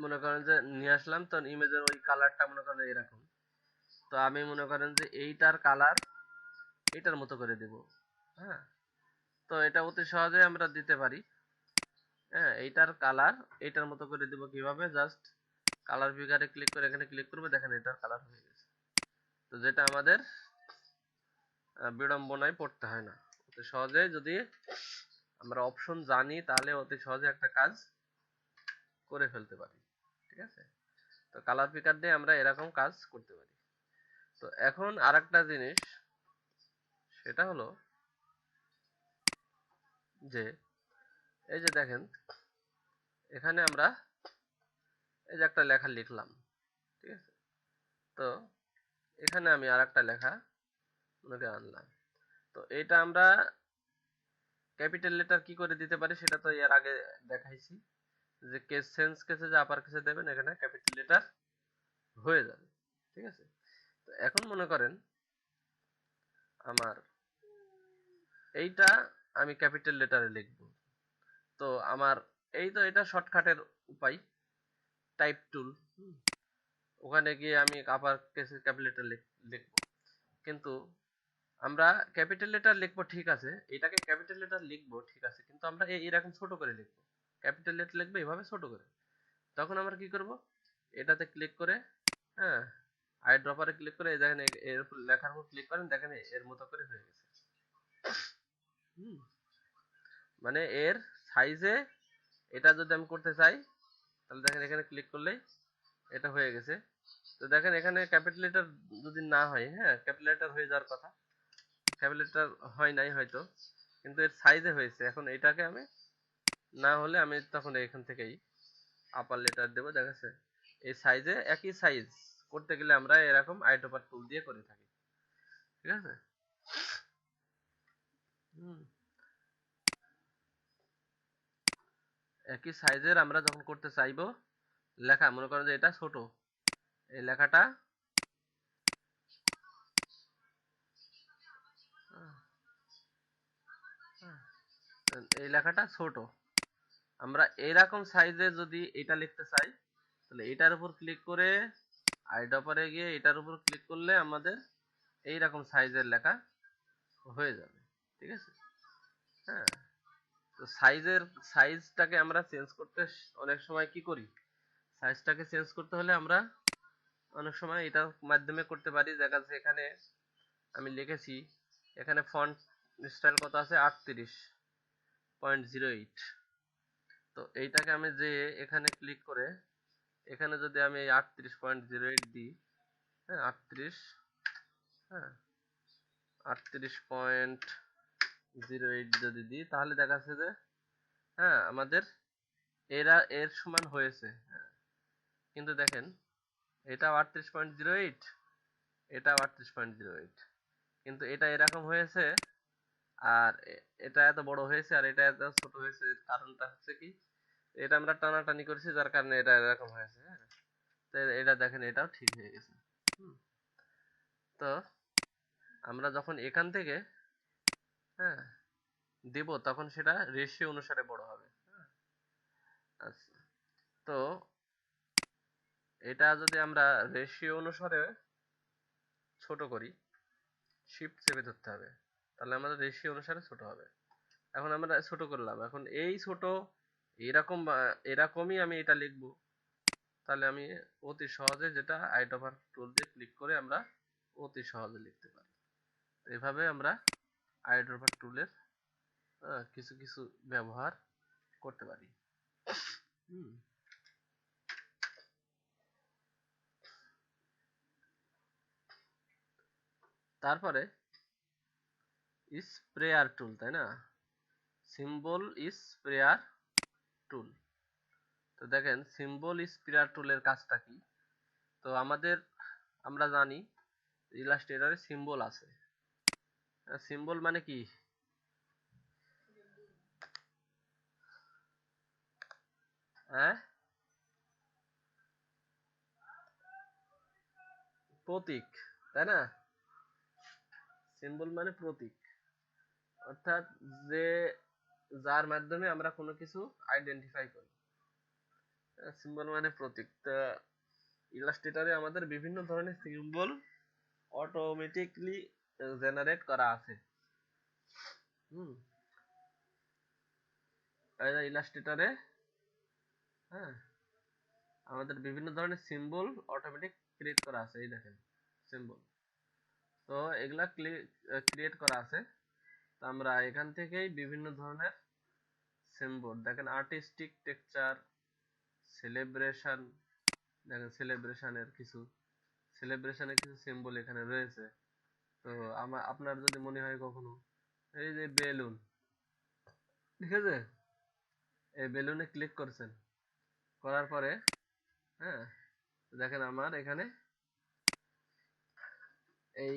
মনে করেন যে নিয়ে আসলাম, তো ইমেজের ওই কালারটা মনে করেন এরকম। তো আমি মনে করেন যে এইটার কালার এটার মতো করে দেব। হ্যাঁ, তো এটা অতি সহজে আমরা দিতে পারি। হ্যাঁ, এইটার কালার এইটার মতো করে দিব কিভাবে, জাস্ট কালার পিকারে ক্লিক করে এখানে ক্লিক করবে, দেখেন এটার কালার হয়ে গেছে। তো যেটা আমাদের বিড়ম্বনায় পড়তে হয় না, অতি সহজে যদি আমরা অপশন জানি তাহলে অতি সহজে একটা কাজ করে ফেলতে পারি। ঠিক আছে, তো কালার পিকার দিয়ে আমরা এরকম কাজ করতে পারি। তো এখন আরেকটা জিনিস, সেটা হলো যে এই যে দেখেন এখানে আমরা এই যে একটা লেখা লিখলাম। ঠিক আছে, তো এখানে আমি আরেকটা লেখা মনে আনলাম। তো এটা আমরা ক্যাপিটাল লেটার কি করে দিতে পারি সেটা তো এর আগে দেখাইছি, যে কেস সেন্স কেসে যে আপার কেসে দেবেন এখানে ক্যাপিটাল লেটার হয়ে যাবে। ঠিক আছে, তো এখন মনে করেন আমার এইটা আমি ক্যাপিটাল লেটারে লিখব। তো আমার এই তো এটা শর্টকাটের উপায়, টাইপ টুল। ওখানে গিয়ে আমি আপার কেসে ক্যাপিটাল লেটার লিখবো। কিন্তু আমরা ক্যাপিটাল লেটার লিখবো ঠিক আছে, এটাকে ক্যাপিটাল লেটার লিখবো ঠিক আছে, কিন্তু আমরা এরকম ছোট করে লিখবো। ক্যাপিটাল লেটার লিখবো এইভাবে ছোট করে। তখন আমরা কি করব, এটাতে ক্লিক করে, হ্যাঁ, আই ড্রপারে ক্লিক করে দেখেন এর উপর লেখার উপর ক্লিক করেন, দেখেন এর মতো করে হয়ে গেছে। মানে এর সাইজে এটা যদি আমি করতে চাই তাহলে দেখেন এখানে ক্লিক করলেই এটা হয়ে গেছে। তো দেখেন এখানে ক্যাপিটাল লেটার যদি না হয়, হ্যাঁ, ক্যাপিটাল লেটার হয়ে যাওয়ার কথা, ক্যাপিটাল লেটার হয় নাই হয়তো, কিন্তু এর সাইজে হয়েছে। এখন এটাকে আমি না হলে আমি তখন এখান থেকেই আপার লেটার দেবো। দেখাচ্ছে এই সাইজে একই সাইজ করতে গেলে আমরা এরকম আইড্রপার টুল দিয়ে করে থাকি। ঠিক আছে, একই সাইজের আমরা যখন করতে চাইবো লেখা, মনে করেন যে এটা ছোট, এই লেখাটা এই লেখাটা ছোট। আমরা এরকম সাইজে যদি এটা লিখতে চাই তাহলে এটার উপর ক্লিক করে আইড্রপারে গিয়ে এটার উপর ক্লিক করলে আমাদের এইরকম সাইজের লেখা হয়ে যাবে। ঠিক আছে? হ্যাঁ, তো সাইজটাকে আমরা চেঞ্জ করতে অনেক সময় কি করি, সাইজটাকে চেঞ্জ করতে হলে আমরা অনেক সময় এটার মাধ্যমে করতে পারি। দেখা যাচ্ছে এখানে আমি লিখেছি, এখানে ফন্ট স্টাইল কত আছে, 38.08। তো এইটাকে আমি যে এখানে ক্লিক করে এখানে যদি আমি 38.08 দিই, হ্যাঁ 38, হ্যাঁ 38.08 যদি দিই তাহলে দেখা যাচ্ছে যে হ্যাঁ আমাদের এর সমান হয়েছে। হ্যাঁ, কিন্তু দেখেন এটাও 38.08, এটাও 38.08, কিন্তু এটা এরকম হয়েছে আর এটা এত বড় হয়েছে আর এটা এত ছোট হয়েছে। কারণটা হচ্ছে কি, এটা আমরা টানাটানি করেছি যার কারণে এটা এরকম হয়েছে। হ্যাঁ, তো এটা দেখেন এটাও ঠিক হয়ে গেছে। হুম, তো আমরা যখন এখান থেকে হ্যাঁ দিব তখন সেটা রেশিও অনুসারে বড় হবে। হ্যাঁ, আচ্ছা, তো এটা যদি আমরা রেশিও অনুসারে ছোট করি, শিফট চেপে ধরতে হবে, তাহলে আমাদের রেশিও অনুসারে ছোট হবে। এখন আমরা ছোট করলাম, এখন এই ছোট এরকম এরকমই আমি এটা লিখবো, তাহলে আমি অতি সহজে যেটা আইড্রপার টুল দিয়ে ক্লিক করে আমরা অতি সহজে লিখতে পারি। এভাবে আমরা আইড্রপার টুলের কিছু কিছু ব্যবহার করতে পারি। হুম, তারপরে স্প্রেয়ার টুল, তাই না, সিম্বল স্প্রেয়ার টুল। তো দেখেন সিম্বল স্প্রেয়ার টুলের কাজটা কি। তো আমরা জানি ইলাস্ট্রেটরে সিম্বল আছে। সিম্বল মানে কি, হ্যাঁ প্রতীক, তাই না, সিম্বল মানে প্রতীক, অর্থাৎ যে যার মাধ্যমে আমরা কোনো কিছু আইডেন্টিফাই করি। সিম্বল মানে প্রতীক। তা ইলাস্ট্রেটরে আমাদের বিভিন্ন ধরনের সিম্বল অটোমেটিকলি জেনারেট করা আছে। হুম, ইলাস্ট্রেটরে হ্যাঁ আমাদের বিভিন্ন ধরনের সিম্বল অটোমেটিক ক্রিয়েট করা আছে। এই দেখেন সিম্বল, তো এগুলা ক্রিয়েট করা আছে। তো আমরা এখান থেকেই বিভিন্ন ধরনের সিম্বল দেখেন, আর্টিস্টিক টেক্সচার, সেলিব্রেশন, দেখেন সেলিব্রেশনের কিছু সিম্বল এখানে রয়েছে। তো আপনার যদি মনে হয় কখনো, এই যে বেলুন, ঠিক আছে, এই বেলুনে ক্লিক করছেন, করার পরে হ্যাঁ দেখেন আমার এখানে এই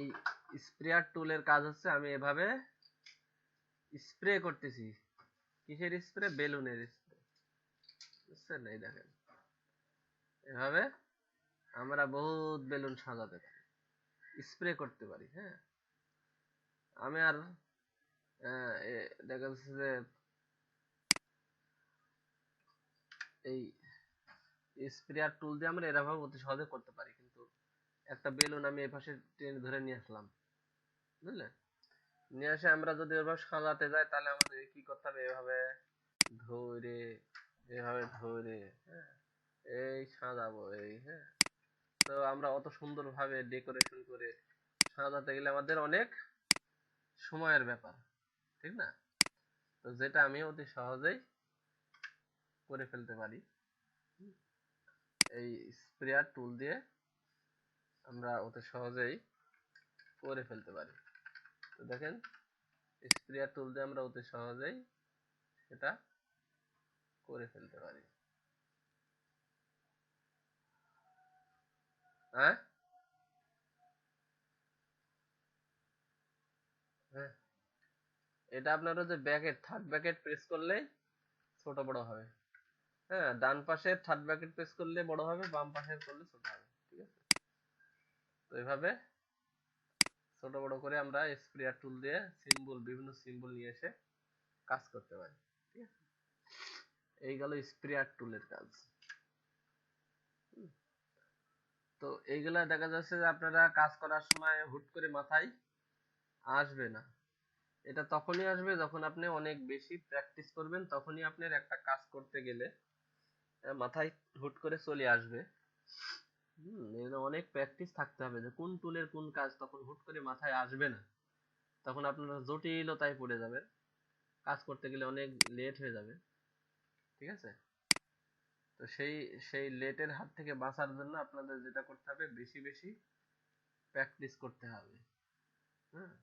স্প্রেয়ার টুলের কাজ হচ্ছে আমি এভাবে স্প্রে করতেছি। কিসের স্প্রে, বেলুনের স্প্রে, বুঝছেন, এই দেখেন এভাবে আমরা বহুত বেলুন সাজাতে পারি, স্প্রে করতে পারি। হ্যাঁ, আমি আর দেখা যাচ্ছে যে এই স্প্রেয়ার টুল দিয়ে আমরা এরকম অতি সহজে করতে পারি। কিন্তু একটা বেলুন আমি এই পাশে টেনে ধরে নিয়ে আসলাম, বুঝলেন, নিয়ে এসে আমরা যদি এভাবে সাজাতে যাই তাহলে আমাদের কি করতে হবে, ধরে এভাবে ধরে হ্যাঁ এই সাজাবো এই, হ্যাঁ, তো আমরা অত সুন্দর ভাবে ডেকোরেশন করে সাজাতে গেলে আমাদের অনেক সময়ের ব্যাপার, ঠিক না, তো যেটা আমি অতি সহজেই করে ফেলতে পারি এই স্প্রেয়ার টুল দিয়ে, আমরা অতি সহজেই করে ফেলতে পারি। তো দেখেন স্প্রেয়ার টুল দিয়ে আমরা অতি সহজেই এটা করে ফেলতে পারি। হ্যাঁ, হ্যাঁ, এটা আপনার যে ব্যাকেট, থার্ড ব্যাকেট প্রেস করলে ছোট বড় হবে। হ্যাঁ, ডান পাশে থার্ড ব্র্যাকেট প্রেস করলে বড় হবে, বাম পাশে করলে ছোট হবে। ঠিক আছে, তো এইভাবে ছোট বড় করে আমরা স্প্রেয়ার টুল দিয়ে বিভিন্ন সিম্বল নিয়ে এসে কাজ করতে পারি। ঠিক আছে, এই গেল স্প্রেয়ার টুলের কাজ। তো এইগুলা দেখা যাচ্ছে যে আপনারা কাজ করার সময় হুট করে মাথায় আসবে না। এটা তখনই আসবে যখন আপনি অনেক বেশি প্র্যাকটিস করবেন, তখনই আপনার একটা কাজ করতে গেলে মাথায় হুট করে চলে আসবে। এজন্য অনেক প্র্যাকটিস থাকতে হবে যে কোন টুলের কোন কাজ তখন হুট করে মাথায় আসবে না। তখন আপনারা জটিলতায় পড়ে যাবেন, কাজ করতে গেলে অনেক লেট হয়ে যাবে। ঠিক আছে, তো সেই সেই লেটের হাত থেকে বাঁচার জন্য আপনাদের যেটা করতে হবে, বেশি বেশি প্র্যাকটিস করতে হবে। হ্যাঁ,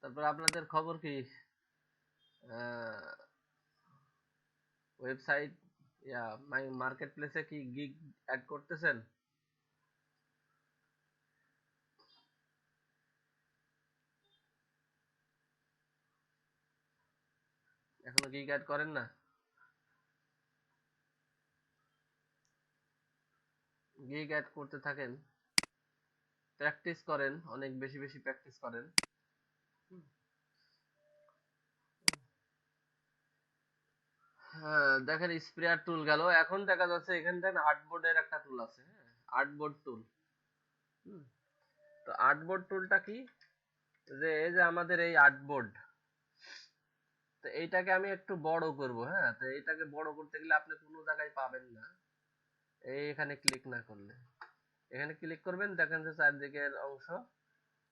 তারপর আপনাদের খবর কি? ওয়েবসাইট মাই মার্কেট প্লেসে কি গিগ অ্যাড করতেছেন? এখনো গিগ অ্যাড করেন না? গিগ অ্যাড করতে থাকেন, প্র্যাকটিস করেন, অনেক বেশি বেশি প্র্যাকটিস করেন। হ্যাঁ, দেখেন স্প্রেয়ার টুল গেল, এখন দেখা যাচ্ছে এখানে দেখেন আর্টবোর্ডের একটা টুল আছে। হ্যাঁ, আর্টবোর্ড টুল। তো আর্টবোর্ড টুলটা কি, যে এই যে আমাদের এই আর্টবোর্ড, তো এইটাকে আমি একটু বড় করব। হ্যাঁ, তো এইটাকে বড় করতে গেলে আপনি কোনো জায়গায় পাবেন না এই এখানে ক্লিক না করলে। এখানে ক্লিক করবেন, দেখেন যে চারদিকের অংশ,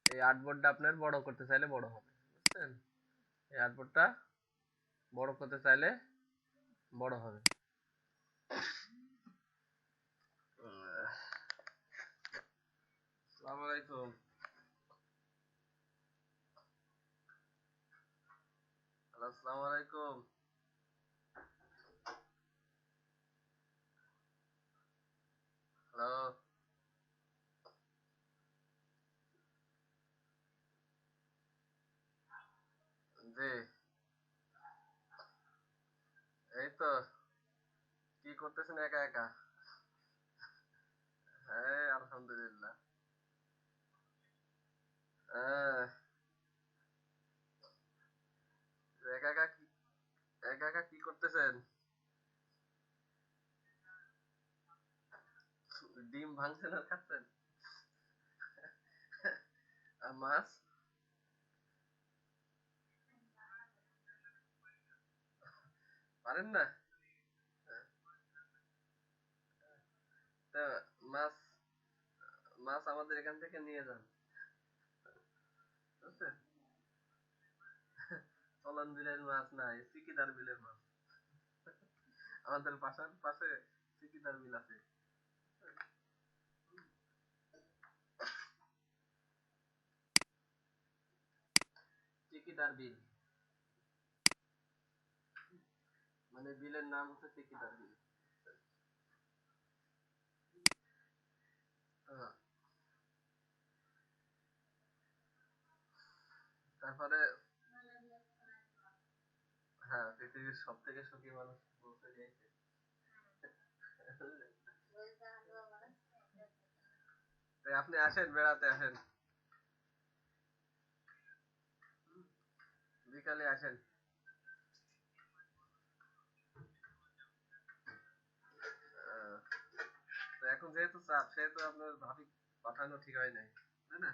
এই আর্টবোর্ডটা আপনার বড় করতে চাইলে বড় হবে, বুঝছেন? এই আর্টবোর্ডটা বড় করতে চাইলে বড় হবে। আসসালামু আলাইকুম। হ্যালো, আসসালামু আলাইকুম। হ্যালো। জি, এই তো। কি করতেছেন একা একা? হ্যাঁ, আলহামদুলিল্লাহ। হ্যাঁ, একা একা কি, একা একা কি করতেছেন? ডিম ভাঙছেন আর খাচ্ছেন? আর মাছ? পারেন না? তা মাছ, মাছ আমাদের এখান থেকে নিয়ে যান, বুঝছেন? চলন বিলের মাছ নাই, সিকিদার বিলের মাছ। আমাদের বাসার পাশে সিকিদার বিল আছে। সিকিদার বিল মানে বিলের নাম হচ্ছে সিকিদার বিল। হ্যাঁ, তারপরে হ্যাঁ, পৃথিবীর সব থেকে সুখী মানুষ বলতে চাইছে। তাই আপনি আসেন, বেড়াতে আসেন, বিকালে আসেন। আহ, তো এখন যেহেতু চাপ, সেহেতু আপনার ভাবি পাঠানো ঠিক হয় নাই, তাই না?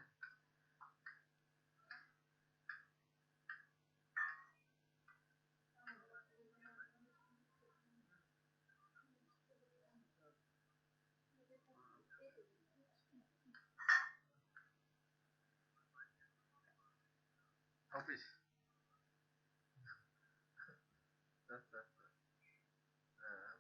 অফিস, আচ্ছা আচ্ছা। আহ,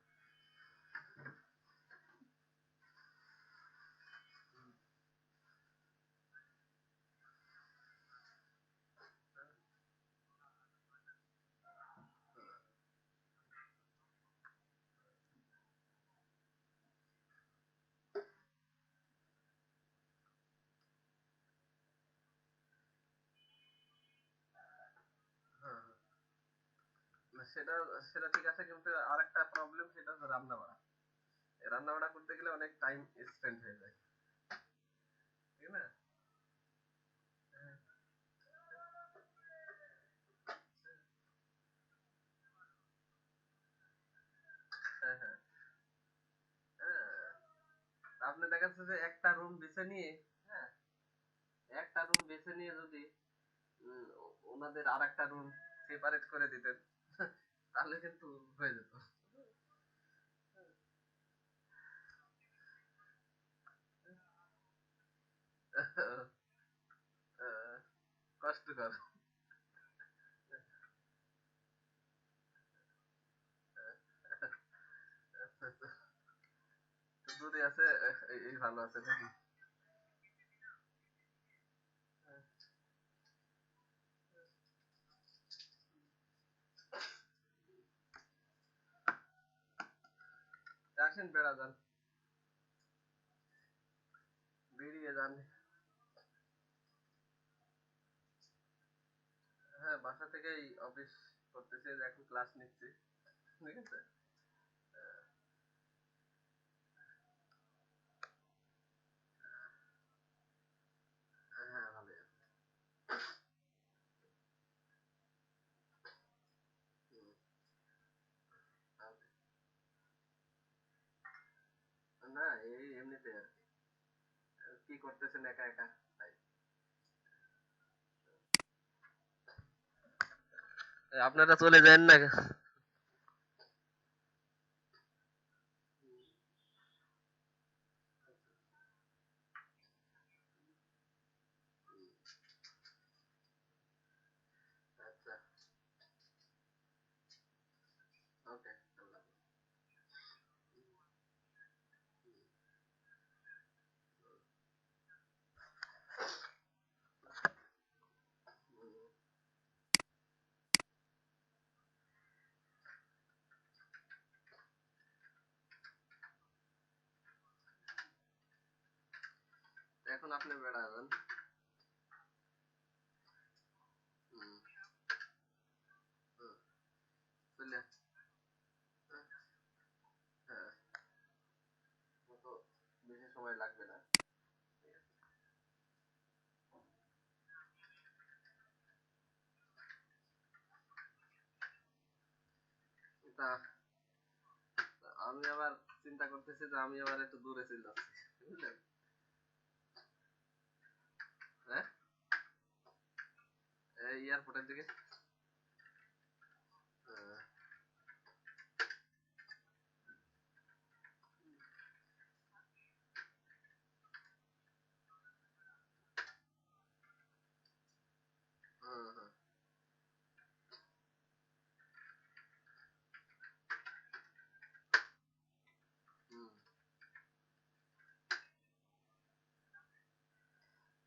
হ্যাঁ, না, সেটা সেটা ঠিক আছে, কিন্তু আরেকটা প্রবলেম, সেটা হচ্ছে রান্না বাড়া। রান্না বাড়া করতে গেলে অনেক টাইম স্পেন্ড হয়ে যায়, ঠিক না? আপনি দেখা যাচ্ছে যে একটা রুম বেছে নিয়ে, হ্যাঁ, একটা রুম বেছে নিয়ে যদি ওনাদের আর একটা রুম সেপারেট করে দিতেন তাহলে কিন্তু হয়ে যেত। কষ্টকর। তো দূরে আছে, এই ভালো আছে নাকি? আসেন বেড়া যান, বেরিয়ে যান। হ্যাঁ, বাসা থেকেই অফিস করতেছি, এখন ক্লাস নিচ্ছি। ঠিক আছে। হ্যাঁ, ভালোই আছে। হুম, না, এই এমনিতে আর কি। কি করতেছেন একা একা, তাই। আপনারা চলে যান না। আচ্ছা, ওকে। এখন আপনি বেড়া যান। হুম, হুম, চলে। হ্যাঁ, তো বেশি সময় লাগবে না। তা আমি আবার চিন্তা করতেছি যে আমি আবার একটু দূরে চলে যাচ্ছি, বুঝলেন? হ্যাঁ, এই এয়ারপোর্টের দিকে। আহ, হুম, হুম, হুম।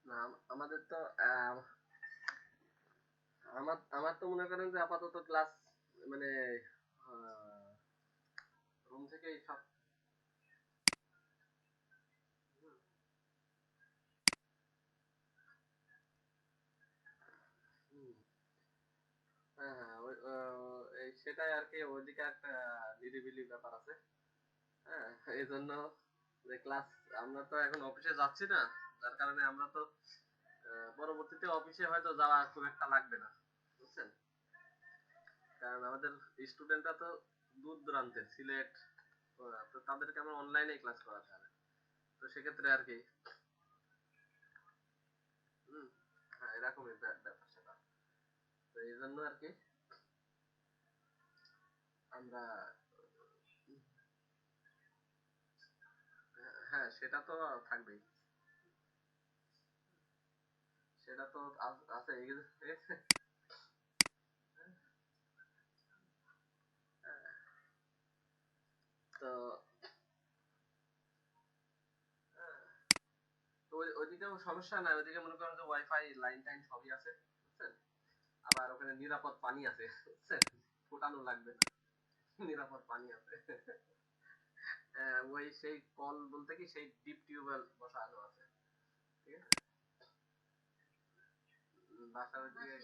না, আমাদের তো আমার আমার তো মনে করেন যে আপাতত ক্লাস মানে রুম থেকেই সব। হুম, হ্যাঁ, হ্যাঁ, এই সেটাই আর কি, ওইদিকে একটা নিরিবিলি ব্যাপার আছে। হ্যাঁ, এই জন্য যে ক্লাস, আমরা তো এখন অফিসে যাচ্ছি না, যার কারণে আমরা তো পরবর্তীতে অফিসে হয়তো যাওয়া খুব একটা লাগবে না, বুঝছেন? কারণ আমাদের স্টুডেন্টরা তো দূর দূরান্তের, সিলেট, তো তাদেরকে আমরা অনলাইনে ক্লাস করাতে হবে। তো সেক্ষেত্রে আর কি। হম, হ্যাঁ, এরকমই ব্যাপার সেটা। তো এই জন্য আর কি আমরা, হ্যাঁ, সেটা তো থাকবেই। সেটা তো আছে। তো তো ওইদিকেও সমস্যা নাই, ওইদিকে মনে করেন যে ওয়াইফাই লাইন টাইন সবই আছে, বুঝছেন? আবার ওখানে নিরাপদ পানি আছে, বুঝছেন? ফোটানো লাগবে না, নিরাপদ পানি আছে। ওই সেই কল বলতে কি, সেই ডিপ টিউবওয়েল বসানো আছে। ঠিক আছে। বাসার ওইদিকে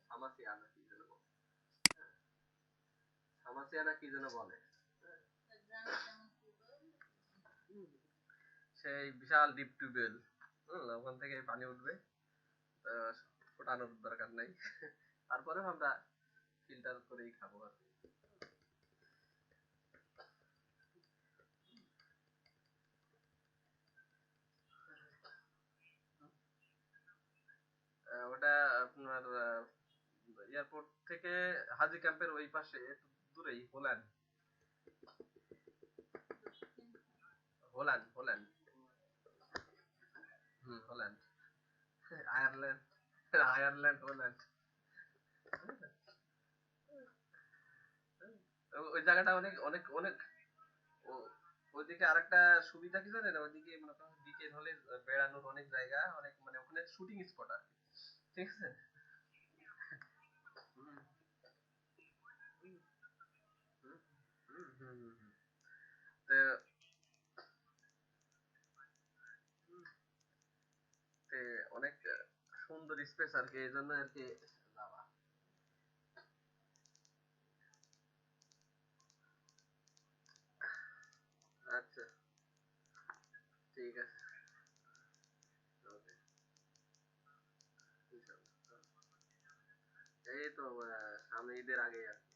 সামাসিয়া না কি যেন বলে। সামাসিয়া না কি যেন বলে। হুম, সেই বিশাল ডিপ টিউবওয়েল, ওখান থেকে পানি উঠবে। আহ, ফোটানোর দরকার নাই। তারপরেও আমরা ফিল্টার করেই খাবো আর কি। আপনার এয়ারপোর্ট থেকে হাজি ক্যাম্পের ওই পাশে দূরেই Holland. Holland Holland Holland Ireland Ireland Holland. ওই জায়গাটা অনেক অনেক অনেক ওইদিকে আরেকটা সুবিধা কি জানেন, ওইদিকে মনে করেন বিকেল হলে বেড়ানোর অনেক জায়গা, অনেক মানে ওখানে শুটিং স্পট আর কি। ঠিক আছে। হুম, হুম, হুম, হুম, হুম, হুম, হুম। তো তে অনেক সুন্দর স্পেস আর কি, এই জন্য আর কি যাওয়া। আচ্ছা, ঠিক আছে। ওকে, ইনশাআল্লাহ। এই তো সামনে ঈদের আগে আর কি।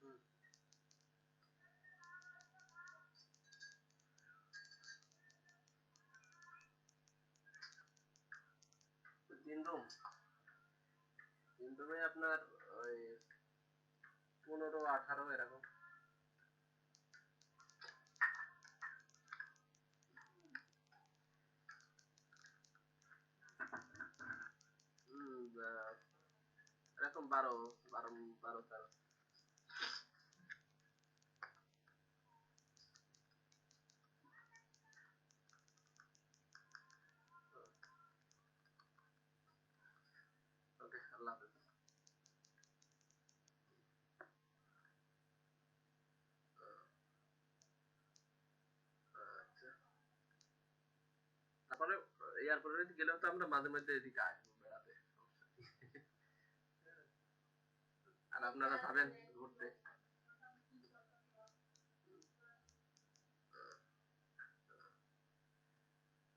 হুম, 3 রুম। 3 রুমে আপনার ওই 15-18 এরকম। এরকম 12, 12, 13। ওকে, আল্লাহ হাফেজ। আচ্ছা, তারপরে এয়ারপোর্টে গেলেও তো আমরা মাঝে মধ্যে এদিকে আসবো বেড়াতে, সমস্যা কি? আর আপনারা যাবেন ঘুরতে।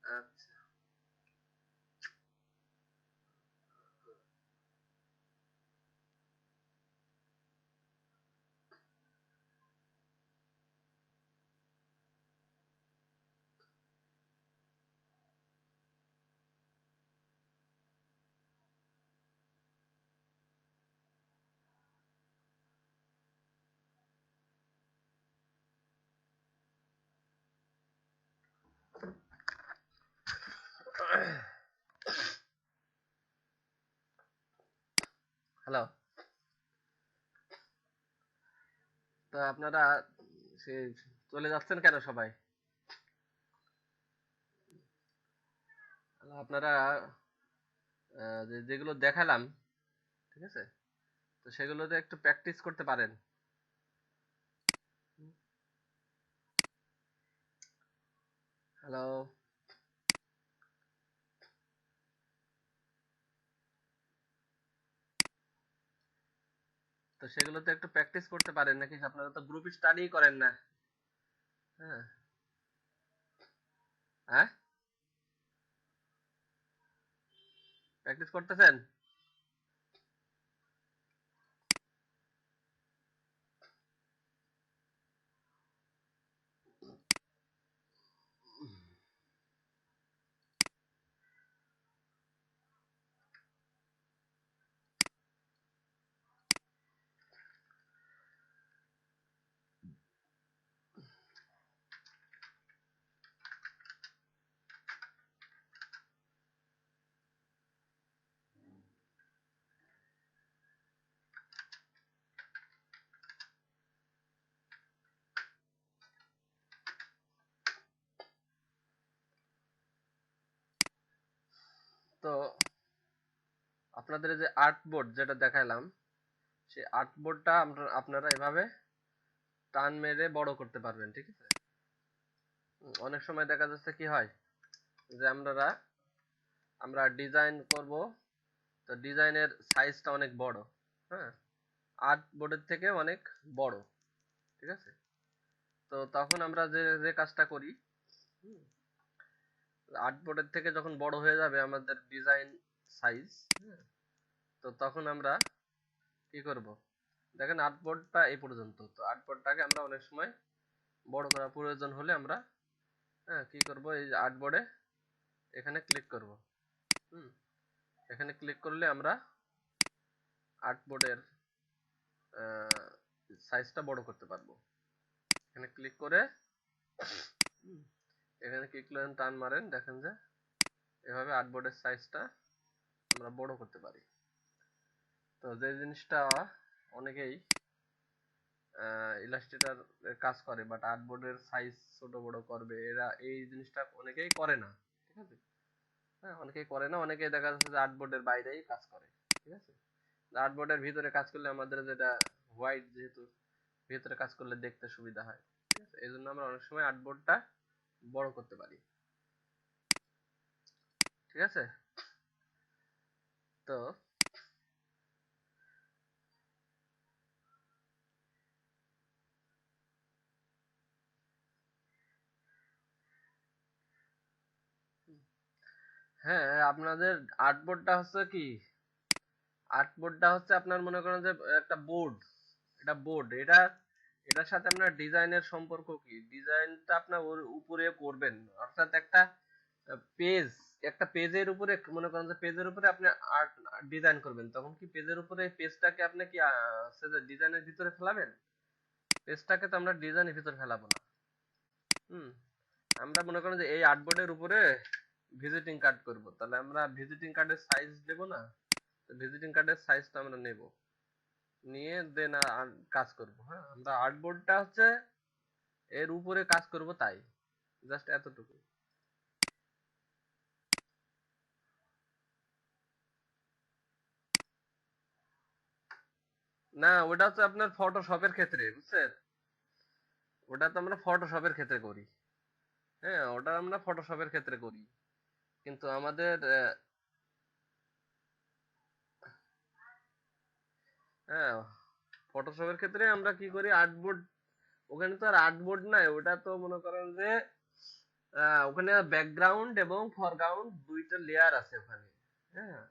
আচ্ছা। হ্যালো। তো আপনারা সে চলে যাচ্ছেন কেন সবাই? আপনারা যেগুলো দেখালাম, ঠিক আছে, তো সেগুলোতে একটু প্র্যাকটিস করতে পারেন। হ্যালো। তো সেগুলোতে একটু প্র্যাকটিস করতে পারেন নাকি? আপনারা তো গ্রুপ স্টাডি করেন না। হ্যাঁ। হ্যাঁ, প্র্যাকটিস করতেছেন? তো আপনাদের এই যে আর্ট বোর্ড যেটা দেখালাম, সেই আর্ট বোর্ডটা আপনারা এভাবে টান মেরে বড় করতে পারবেন, ঠিক আছে। অনেক সময় দেখা যাচ্ছে কি হয় যে আমরা ডিজাইন করব, তো ডিজাইনের সাইজটা অনেক বড়। হ্যাঁ, আর্ট বোর্ডের থেকে অনেক বড়, ঠিক আছে। তো তখন আমরা যে যে কাজটা করি, আর্ট বোর্ডের থেকে যখন বড় হয়ে যাবে আমাদের ডিজাইন সাইজ, তো তখন আমরা কি করব, দেখেন আর্ট বোর্ডটা এই পর্যন্ত, তো আর্ট বোর্ডটাকে আমরা অনেক সময় বড় করার প্রয়োজন হলে আমরা কি করব, এই যে আর্টবোর্ডে এখানে ক্লিক করব। এখানে ক্লিক করলে আমরা আর্টবোর্ডের সাইজটা বড় করতে পারবো। এখানে ক্লিক করে এখানে ক্লিক করেন, টান মারেন, দেখেন যে এভাবে আর্টবোর্ডের সাইজটা আমরা বড় করতে পারি। তো যে জিনিসটা অনেকেই ইলাস্ট্রেটর কাজ করে বাট আর্টবোর্ডের সাইজ ছোট বড় করবে, এরা এই জিনিসটা অনেকেই করে না। ঠিক আছে, অনেকেই করে না, অনেকেই দেখা যাচ্ছে যে আর্টবোর্ডের বাইরেই কাজ করে। ঠিক আছে, আর্টবোর্ডের ভিতরে কাজ করলে আমাদের যেটা হোয়াইট, যেহেতু ভিতরে কাজ করলে দেখতে সুবিধা হয়। ঠিক আছে, এই জন্য আমরা অনেক সময় আর্টবোর্ডটা বড় করতে পারি। ঠিক আছে, তো হ্যাঁ, আপনাদের আর্টবোর্ডটা হচ্ছে কি, আর্টবোর্ডটা হচ্ছে আপনার মনে করেন যে একটা বোর্ড, এটা বোর্ড, এটার সাথে আপনার ডিজাইনের সম্পর্ক কি, ডিজাইনটা আপনার ওর উপরে করবেন, অর্থাৎ একটা পেজ, একটা পেজের উপরে মনে করেন যে পেজের উপরে আপনি আর্ট ডিজাইন করবেন, তখন কি পেজের উপরে পেজটাকে আপনি কি ডিজাইনের ভিতরে ফেলাবেন? পেজটাকে তো আমরা ডিজাইনের ভিতরে ফেলাবো না। হুম, আমরা মনে করেন যে এই আর্টবোর্ডের উপরে ভিজিটিং কার্ড করব, তাহলে আমরা ভিজিটিং কার্ডের সাইজ দেব না, ভিজিটিং কার্ডের সাইজটা আমরা নেব, নিয়ে দেন কাজ করব। হ্যাঁ, আমরা আর্টবোর্ডটা হচ্ছে এর উপরে কাজ করব, তাই জাস্ট এতটুকু। না, ওটা হচ্ছে আপনার ফটোশপের ক্ষেত্রে, বুঝছেন, ওটা তো আমরা ফটোশপের ক্ষেত্রে করি। হ্যাঁ, ওটা আমরা ফটোশপের ক্ষেত্রে করি, কিন্তু আমাদের হ্যাঁ, ফটোশপের ক্ষেত্রে আমরা কি করি, আর্টবোর্ড, ওখানে তো আর আর্টবোর্ড নাই, ওটা তো মনে করেন যে ওখানে ব্যাকগ্রাউন্ড এবং ফরগ্রাউন্ড দুইটা লেয়ার আছে ওখানে। হ্যাঁ,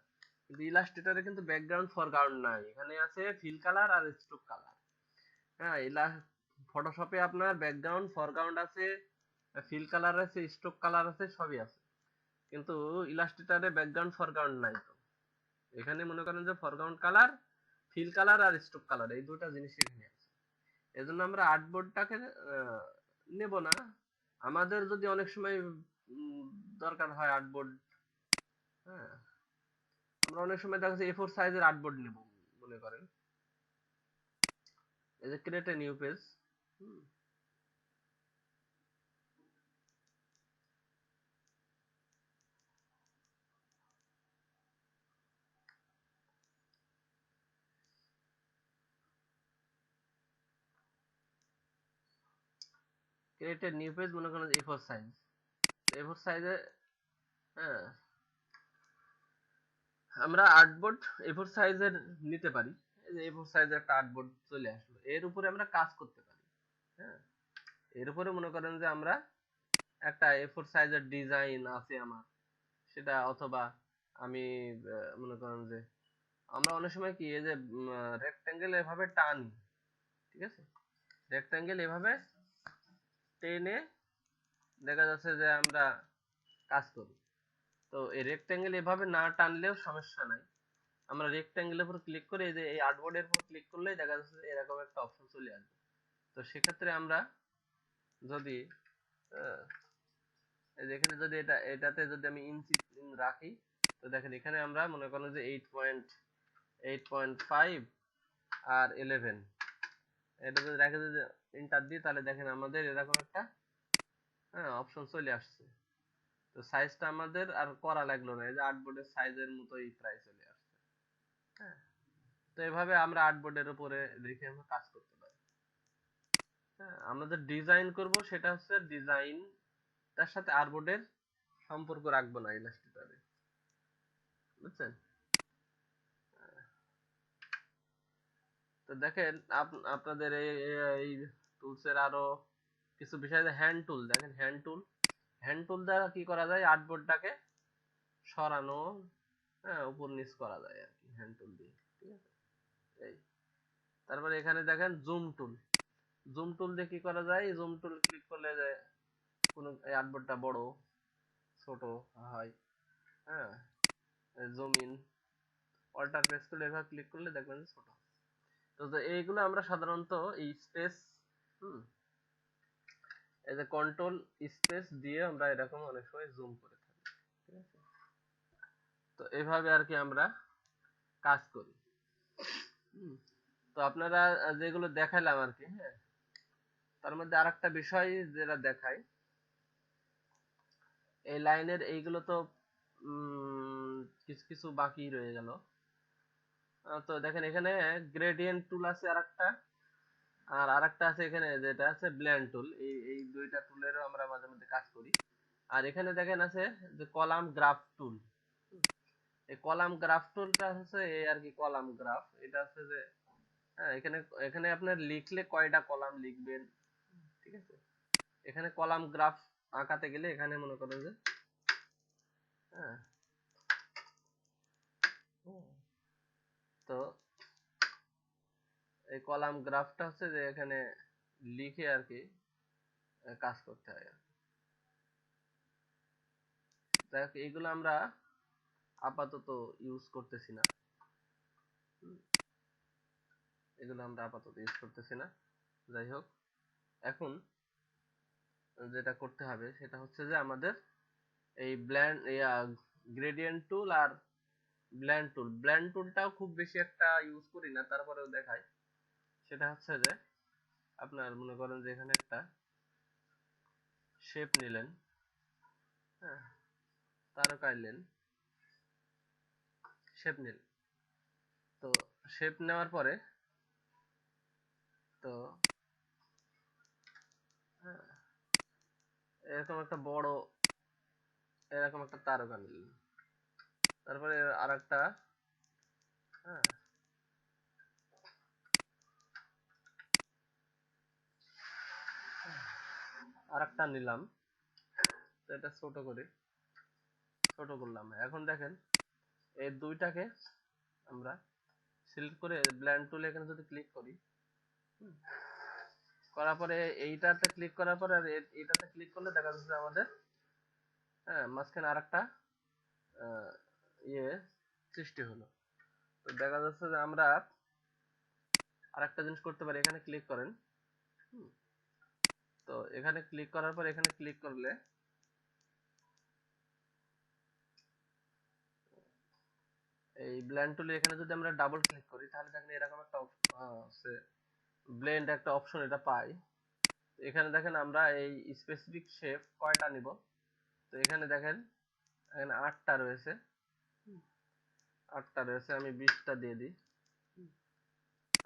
কিন্তু ইলাস্ট্রেটরে কিন্তু ব্যাকগ্রাউন্ড ফরগ্রাউন্ড নাই, এখানে আছে ফিল কালার আর স্ট্রোক কালার। হ্যাঁ, ফটোশপে আপনার ব্যাকগ্রাউন্ড ফরগ্রাউন্ড আছে, ফিল কালার আছে, স্ট্রোক কালার আছে, সবই আছে, কিন্তু ইলাস্ট্রেটরে ব্যাকগ্রাউন্ড ফরগ্রাউন্ড নাই। তো এখানে মনে করেন যে ফরগ্রাউন্ড কালার, ফিল কালার আর স্ট্রোক কালার, এই দুটো জিনিস এখানে আছে। এজন্য আমরা আর্টবোর্ডটাকে নেব না। আমাদের যদি অনেক সময় দরকার হয় আর্টবোর্ড, হ্যাঁ, আমরা অনেক সময় দেখা যাচ্ছে A4 সাইজের আর্টবোর্ড নেব, মনে করেন এই যে create a new page. Create a new page, মনে করেন A4 সাইজ, A4 সাইজে, হ্যাঁ, আমরা আর্টবোর্ড A4 সাইজের নিতে পারি। এই যে A4 সাইজের একটা আর্টবোর্ড চলে আসলো, এর উপরে আমরা কাজ করতে পারি। হ্যাঁ, এর উপরে মনে করেন যে আমরা একটা A4 সাইজের ডিজাইন আছে আমার, সেটা অথবা আমি মনে করেন যে আমরা অনেক সময় কি, এই যে রেক্টেঙ্গেল এভাবে টানি, ঠিক আছে, রেক্টেঙ্গেল এভাবে টেনে দেখা যাচ্ছে যে আমরা কাজ করি। তো এই রেক্টেঙ্গেল এভাবে না টানলেও সমস্যা নাই, আমরা রেক্টেঙ্গেলের উপর ক্লিক করে এই যে এই আর্টবোর্ডের উপর ক্লিক করলেই দেখা যাচ্ছে যে এরকম একটা অপশন চলে আসবে। তো সেক্ষেত্রে আমরা যদি এই যে এখানে যদি এটাতে যদি আমি ইঞ্চি রাখি, তো দেখেন এখানে আমরা মনে করেন যে 8.5 আর 11, এটা যদি রেখে যদি এন্টার দিই, তাহলে দেখেন আমাদের এরকম একটা অপশন চলে আসছে। তো সাইজটা আমাদের আর করা লাগলো না, এই যে আর্টবোর্ডের সাইজের মতোই প্রায় চলে আসছে। হ্যাঁ, তো এভাবে আমরা আর্টবোর্ডের উপরে রেখে আমরা কাজ করতে পারি। হ্যাঁ, আমরা যে ডিজাইন করব সেটা হচ্ছে ডিজাইন, তার সাথে আর্টবোর্ডের সম্পর্ক রাখবো না ইলাস্ট্রেটরে, বুঝছেন। তো দেখেন আপনাদের এই টুলসের আরো কিছু বিষয়, হ্যান্ড টুল, দেখেন হ্যান্ড টুল, হ্যান্ড টুল দ্বারা কি করা যায়, আর্টবোর্ডটাকে সরানো, উপর নিচ করা যায় আর কি হ্যান্ড টুল দিয়ে। ঠিক আছে, এই তারপরে এখানে দেখেন জুম টুল, জুম টুল দিয়ে কি করা যায়, জুম টুল ক্লিক করলে যে কোনো আর্টবোর্ডটা বড় ছোট হয়, হ্যাঁ, জুম ইন অল্টার প্রেস করলে এভাবে ক্লিক করলে দেখবেন যে ছোট। তো এইগুলো আমরা সাধারণত এই স্পেস, এই যে কন্ট্রোল স্পেস দিয়ে আমরা এরকম অনেক সময় জুম করে থাকি, ঠিক আছে। তো এইভাবে আর কি আমরা কাজ করি। তো আপনারা যেগুলো দেখাইলাম আর কি, হ্যাঁ, তার মধ্যে আরেকটা বিষয় যেটা দেখাই, এই লাইনের এইগুলো তো কিছু কিছু বাকি রয়ে গেল। তো দেখেন এখানে গ্রেডিয়েন্ট টুল আছে আরেকটা, আর আরেকটা আছে এখানে যেটা আছে ব্লেন্ড টুল। এই দুইটা টুলেরও আমরা মাঝে মধ্যে কাজ করি। আর এখানে দেখেন আছে যে কলাম গ্রাফ টুল। এই কলাম গ্রাফ টুলটা হচ্ছে এই আর কি, কলাম গ্রাফ এটা হচ্ছে যে, হ্যাঁ, এখানে এখানে আপনার লিখলে কয়টা কলাম লিখবেন, ঠিক আছে। এখানে কলাম গ্রাফ আঁকাতে গেলে এখানে মনে করেন যে, হ্যাঁ, তো এই কলাম গ্রাফটা হচ্ছে যে এখানে লিখে আর কি কাজ করতে হয়। যাই হোক, এইগুলো আমরা আপাতত ইউজ করতেছি না, এগুলো আমরা আপাতত ইউজ করতেছি না। যাই হোক, এখন যেটা করতে হবে সেটা হচ্ছে যে আমাদের এই গ্রেডিয়েন্ট টুল আর ব্লেন্ড টুলটাও খুব বেশি একটা ইউজ করি না, তারপরেও দেখাই। সেটা হচ্ছে যে আপনার মনে করেন যে এখানে একটা শেপ নিলেন, হ্যাঁ, তারকাইলেন, শেপ নিলেন। তো শেপ নেওয়ার পরে তো, হ্যাঁ, এরকম একটা বড় এরকম একটা তারকা নিলেন। তারপরে আর একটা, হ্যাঁ, আর একটা নিলাম। তো এটা ছোট করলাম। এখন দেখেন এই দুইটাকে আমরা সিলেক্ট করে ব্লেন্ড টুলে এখানে যদি ক্লিক করি, করার পরে এইটাতে ক্লিক করার পরে আর এইটাতে ক্লিক করলে দেখা যাচ্ছে আমাদের, হ্যাঁ, মাঝখানে আরেকটা ইয়ে সৃষ্টি হলো। তো দেখা যাচ্ছে যে আমরা আরেকটা জিনিস করতে পারি, এখানে ক্লিক করেন। তো এখানে ক্লিক করার পর এখানে ক্লিক করলে এই ব্লেন্ড টুলে এখানে যদি আমরা ডাবল ক্লিক করি তাহলে দেখেন এরকম একটা ব্লেন্ড একটা অপশন এটা পাই। এখানে দেখেন আমরা এই স্পেসিফিক শেপ কয়টা নিব। তো এখানে দেখেন এখানে 8টা রয়েছে, 8টা রয়েছে, আমি 20টা দিয়ে দিই।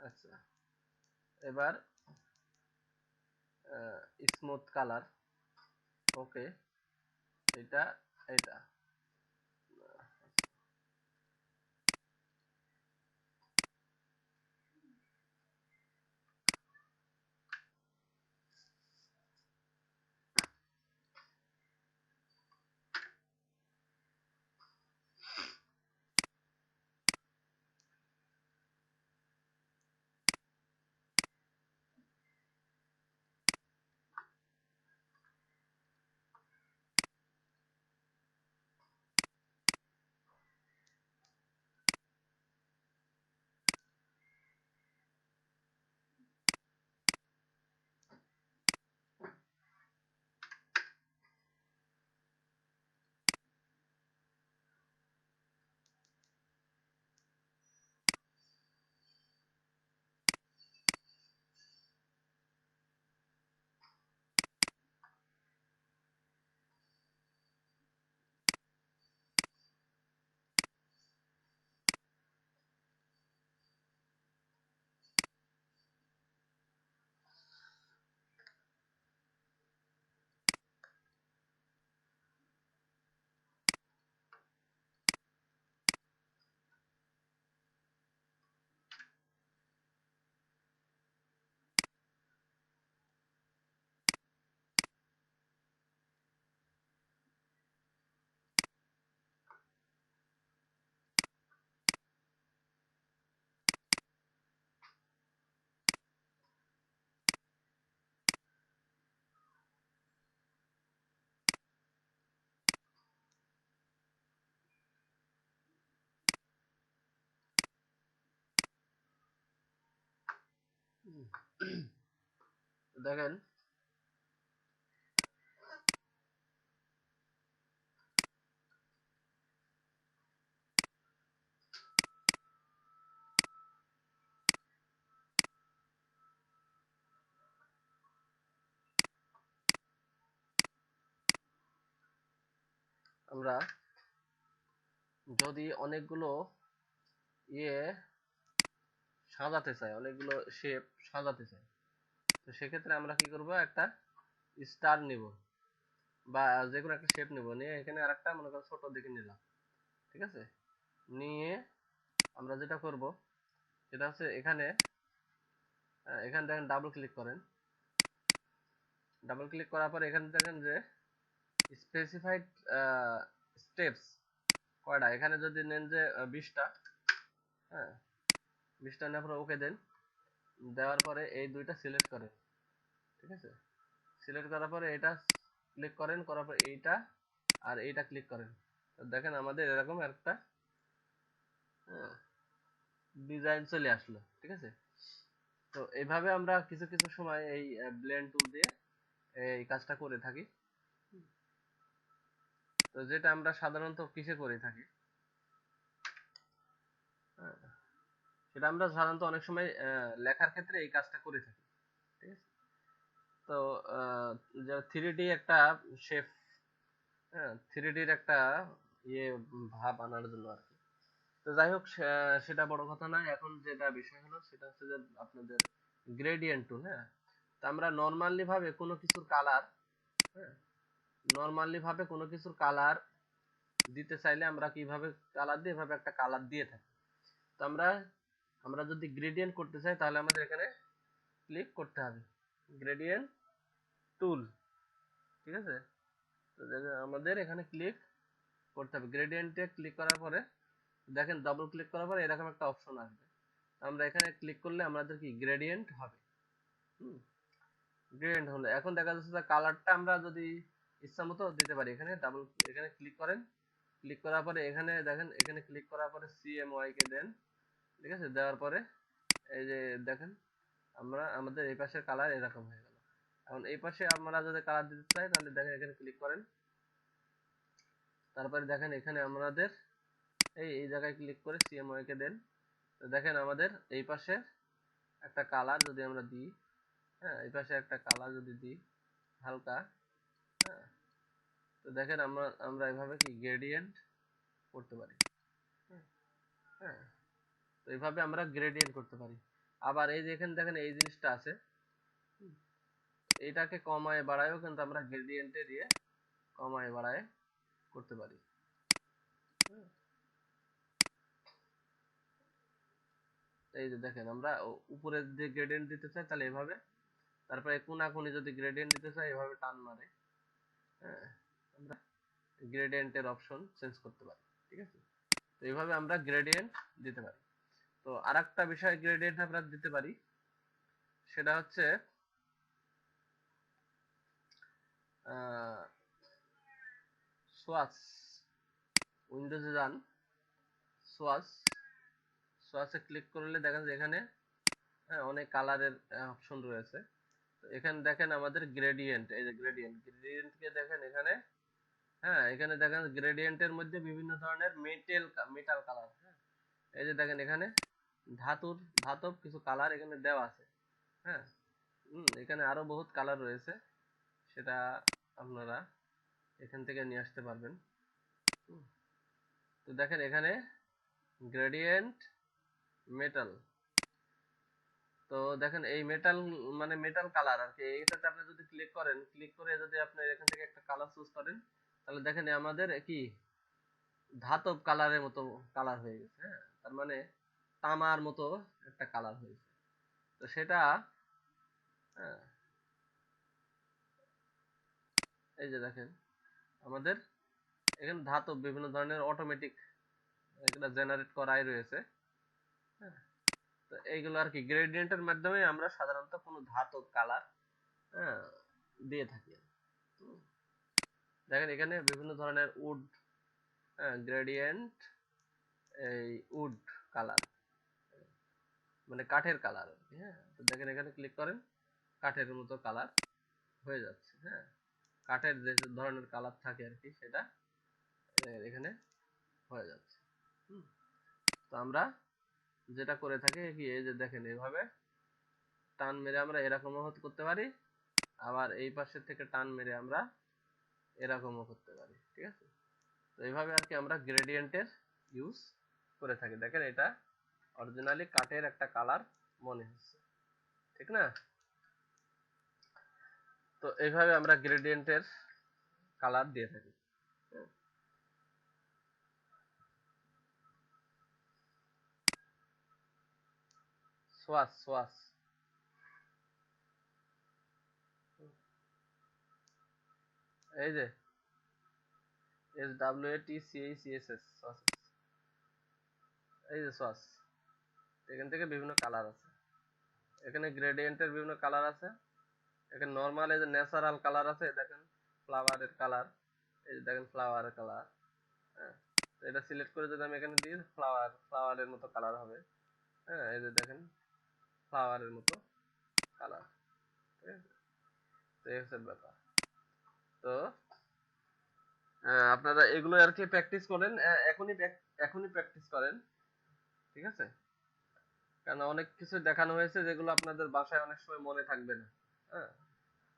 আচ্ছা, এবার স্মুথ কালার, ওকে, এটা এটা দেখেন আমরা যদি অনেকগুলো ইয়ে সাজাতে চাই, অনেকগুলো শেপ সাজাতে চাই, তো সেক্ষেত্রে আমরা কি করব, একটা স্টার নিব বা যে কোনো একটা শেপ নিব, নিয়ে এখানে আরেকটা মনে করেন ছোট দিকে নিলাম, ঠিক আছে? নিয়ে আমরা যেটা করব সেটা হচ্ছে এখানে এখানে দেখেন ডাবল ক্লিক করেন, ডাবল ক্লিক করার পর এখানে দেখেন যে স্পেসিফাইড স্টেপস কয়টা, এখানে যদি নেন যে 20টা, হ্যাঁ 20টা নেওয়ার পর ওকে দেন, দেওয়ার পরে এই দুইটা সিলেক্ট করেন, ঠিক আছে? সিলেক্ট করার পরে এটা ক্লিক করেন, করার পর এইটা আর এইটা ক্লিক করেন, তো দেখেন আমাদের এরকম একটা ডিজাইন চলে আসলো, ঠিক আছে? তো এইভাবে আমরা কিছু কিছু সময় এই ব্লেন্ড টুল দিয়ে এই কাজটা করে থাকি। তো যেটা আমরা সাধারণত কিসে করে থাকি, হ্যাঁ, সেটা আমরা সাধারণত অনেক সময় লেখার ক্ষেত্রে এই কাজটা করে থাকি, ঠিক আছে? তো যে 3D একটা শেপ, হ্যাঁ 3Dর একটা ইয়ে ভাব আনার জন্য আর কি। তো যাই হোক, সেটা বড় কথা নয়, এখন যেটা বিষয় হলো সেটা হচ্ছে যে আপনাদের গ্রেডিয়েন্ট টুল। হ্যাঁ, তো আমরা নর্মালি ভাবে কোনো কিছুর কালার, হ্যাঁ নর্মালি ভাবে কোনো কিছুর কালার দিতে চাইলে আমরা কিভাবে কালার দিই, এভাবে একটা কালার দিয়ে থাকি। তো আমরা আমরা যদি গ্রেডিয়েন্ট করতে চাই তাহলে আমাদের এখানে ক্লিক করতে হবে, গ্রেডিয়েন্ট টুল, ঠিক আছে? তো আমাদের এখানে ক্লিক করতে হবে, গ্রেডিয়েন্টে ক্লিক করার পরে দেখেন ডাবল ক্লিক করার পরে এরকম একটা অপশন আসবে, আমরা এখানে ক্লিক করলে আমাদের কি গ্রেডিয়েন্ট হবে। গ্রেডিয়েন্ট হলো, এখন দেখা যাচ্ছে যে কালারটা আমরা যদি ইচ্ছা মতো দিতে পারি, এখানে ডাবল এখানে ক্লিক করেন, ক্লিক করার পরে এখানে দেখেন, এখানে ক্লিক করার পরে CMY কে দেন, ঠিক আছে? দেওয়ার পরে এই যে দেখেন আমরা আমাদের এই পাশের কালার এরকম হয়ে গেল। এখন এই পাশে আমরা যদি কালার দিতে চাই তাহলে দেখেন এখানে ক্লিক করেন, তারপরে দেখেন এখানে আমাদের এই জায়গায় ক্লিক করে CMY কে দেন, তো দেখেন আমাদের এই পাশে একটা কালার যদি আমরা দিই, হ্যাঁ এই পাশে একটা কালার যদি দিই হালকা, হ্যাঁ তো দেখেন আমরা আমরা এভাবে কি গ্রেডিয়েন্ট করতে পারি। হ্যাঁ, তো এইভাবে আমরা গ্রেডিয়েন্ট করতে পারি। আবার এই যে এখানে দেখেন এই জিনিসটা আছে, এইটাকে কমায় বাড়ায়ও কিন্তু আমরা গ্রেডিয়েন্টে দিয়ে কমায় বাড়ায় করতে পারি। এই যে দেখেন আমরা উপরের দিয়ে গ্রেডিয়েন্ট দিতে চাই তাহলে এভাবে, তারপরে কোনাকুনি যদি গ্রেডিয়েন্ট দিতে চাই এভাবে টান মারে, হ্যাঁ আমরা গ্রেডিয়েন্টের অপশন চেঞ্জ করতে পারি, ঠিক আছে? তো এইভাবে আমরা গ্রেডিয়েন্ট দিতে পারি। তো আরেকটা বিষয় গ্রেডিয়েন্ট আমরা দিতে পারি, সেটা হচ্ছে সোয়াচ, উইন্ডোজে যান, সোয়াচ, সোয়াচে ক্লিক করলে দেখেন যে এখানে হ্যাঁ অনেক কালারের অপশন রয়েছে। তো এখানে দেখেন আমাদের গ্রেডিয়েন্ট, এই যে গ্রেডিয়েন্ট, গ্রেডিয়েন্টকে দেখেন এখানে, হ্যাঁ এখানে দেখেন গ্রেডিয়েন্টের মধ্যে বিভিন্ন ধরনের মেটাল কালার, হ্যাঁ এই যে দেখেন এখানে ধাতুর ধাতব কিছু কালার এখানে দেওয়া আছে, হ্যাঁ এখানে আরো বহুত কালার রয়েছে, সেটা আপনারা এখান থেকে নিয়ে আসতে পারবেন। তো দেখেন এখানে গ্রেডিয়েন্ট মেটাল, তো দেখেন এই মেটাল মানে মেটাল কালার আর কি, এটাতে আপনি যদি ক্লিক করেন, ক্লিক করে যদি আপনি এখান থেকে একটা কালার চুজ করেন তাহলে দেখেন আমাদের কি ধাতব কালারের মতো কালার হয়ে গেছে, হ্যাঁ তার মানে তামার মতো একটা কালার হয়েছে। তো সেটা হ্যাঁ, এই যে দেখেন আমাদের এখানে ধাতব বিভিন্ন ধরনের অটোমেটিক এগুলা জেনারেট করাই রয়েছে, হ্যাঁ তো এইগুলো আর কি গ্রেডিয়েন্টের মাধ্যমে আমরা সাধারণত কোনো ধাতব কালার হ্যাঁ দিয়ে থাকি। দেখেন এখানে বিভিন্ন ধরনের উড, হ্যাঁ গ্রেডিয়েন্ট, এই উড কালার, মানে কাঠের কালার। হ্যাঁ, তো দেখেন এখানে ক্লিক করেন, কাঠের মতো কালার হয়ে যাচ্ছে। হ্যাঁ, কাঠের যে ধরনের কালার থাকে আর কি, সেটা এখানে হয়ে যাচ্ছে। তো আমরা যেটা করে থাকি কি, এই যে দেখেন এইভাবে টান মেরে আমরা এরকমও করতে পারি, আবার এই পাশের থেকে টান মেরে আমরা এরকমও করতে পারি। ঠিক আছে, তো এইভাবে আর কি আমরা গ্রেডিয়েন্টের ইউজ করে থাকি। দেখেন এটা অরিজিনালি কাঠের একটা কালার মনে হচ্ছে, ঠিক না? তো এইভাবে আমরা গ্রেডিয়েন্টের কালার দিয়ে থাকি। সোয়াস, সোয়াস, এই যে SWATCHESS, এই যে সোয়াস, এখান থেকে বিভিন্ন কালার আছে। এখানে গ্রেডিয়েন্টের বিভিন্ন কালার আছে। এখানে নরমাল এই যে ন্যাচারাল কালার আছে, দেখেন ফ্লাওয়ারের কালার, এই যে দেখেন ফ্লাওয়ারের কালার। হ্যাঁ, তো এটা সিলেক্ট করে যদি আমি এখানে দিই, ফ্লাওয়ারের মতো কালার হবে। হ্যাঁ, এই যে দেখেন ফ্লাওয়ারের মতো কালার। ঠিক আছে, তো এই হচ্ছে ব্যাপার। তো আপনারা এগুলো আর কি প্র্যাকটিস করেন, এখনই প্র্যাকটিস করেন। ঠিক আছে, কারণ অনেক কিছু দেখানো হয়েছে যেগুলো আপনাদের বাসায় অনেক সময় মনে থাকবে না। হ্যাঁ,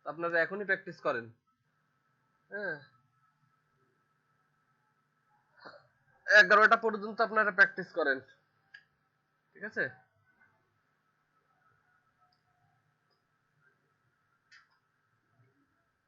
তো আপনারা এখনই প্র্যাকটিস করেন। হ্যাঁ, 11টা পর্যন্ত আপনারা প্র্যাকটিস করেন। ঠিক আছে।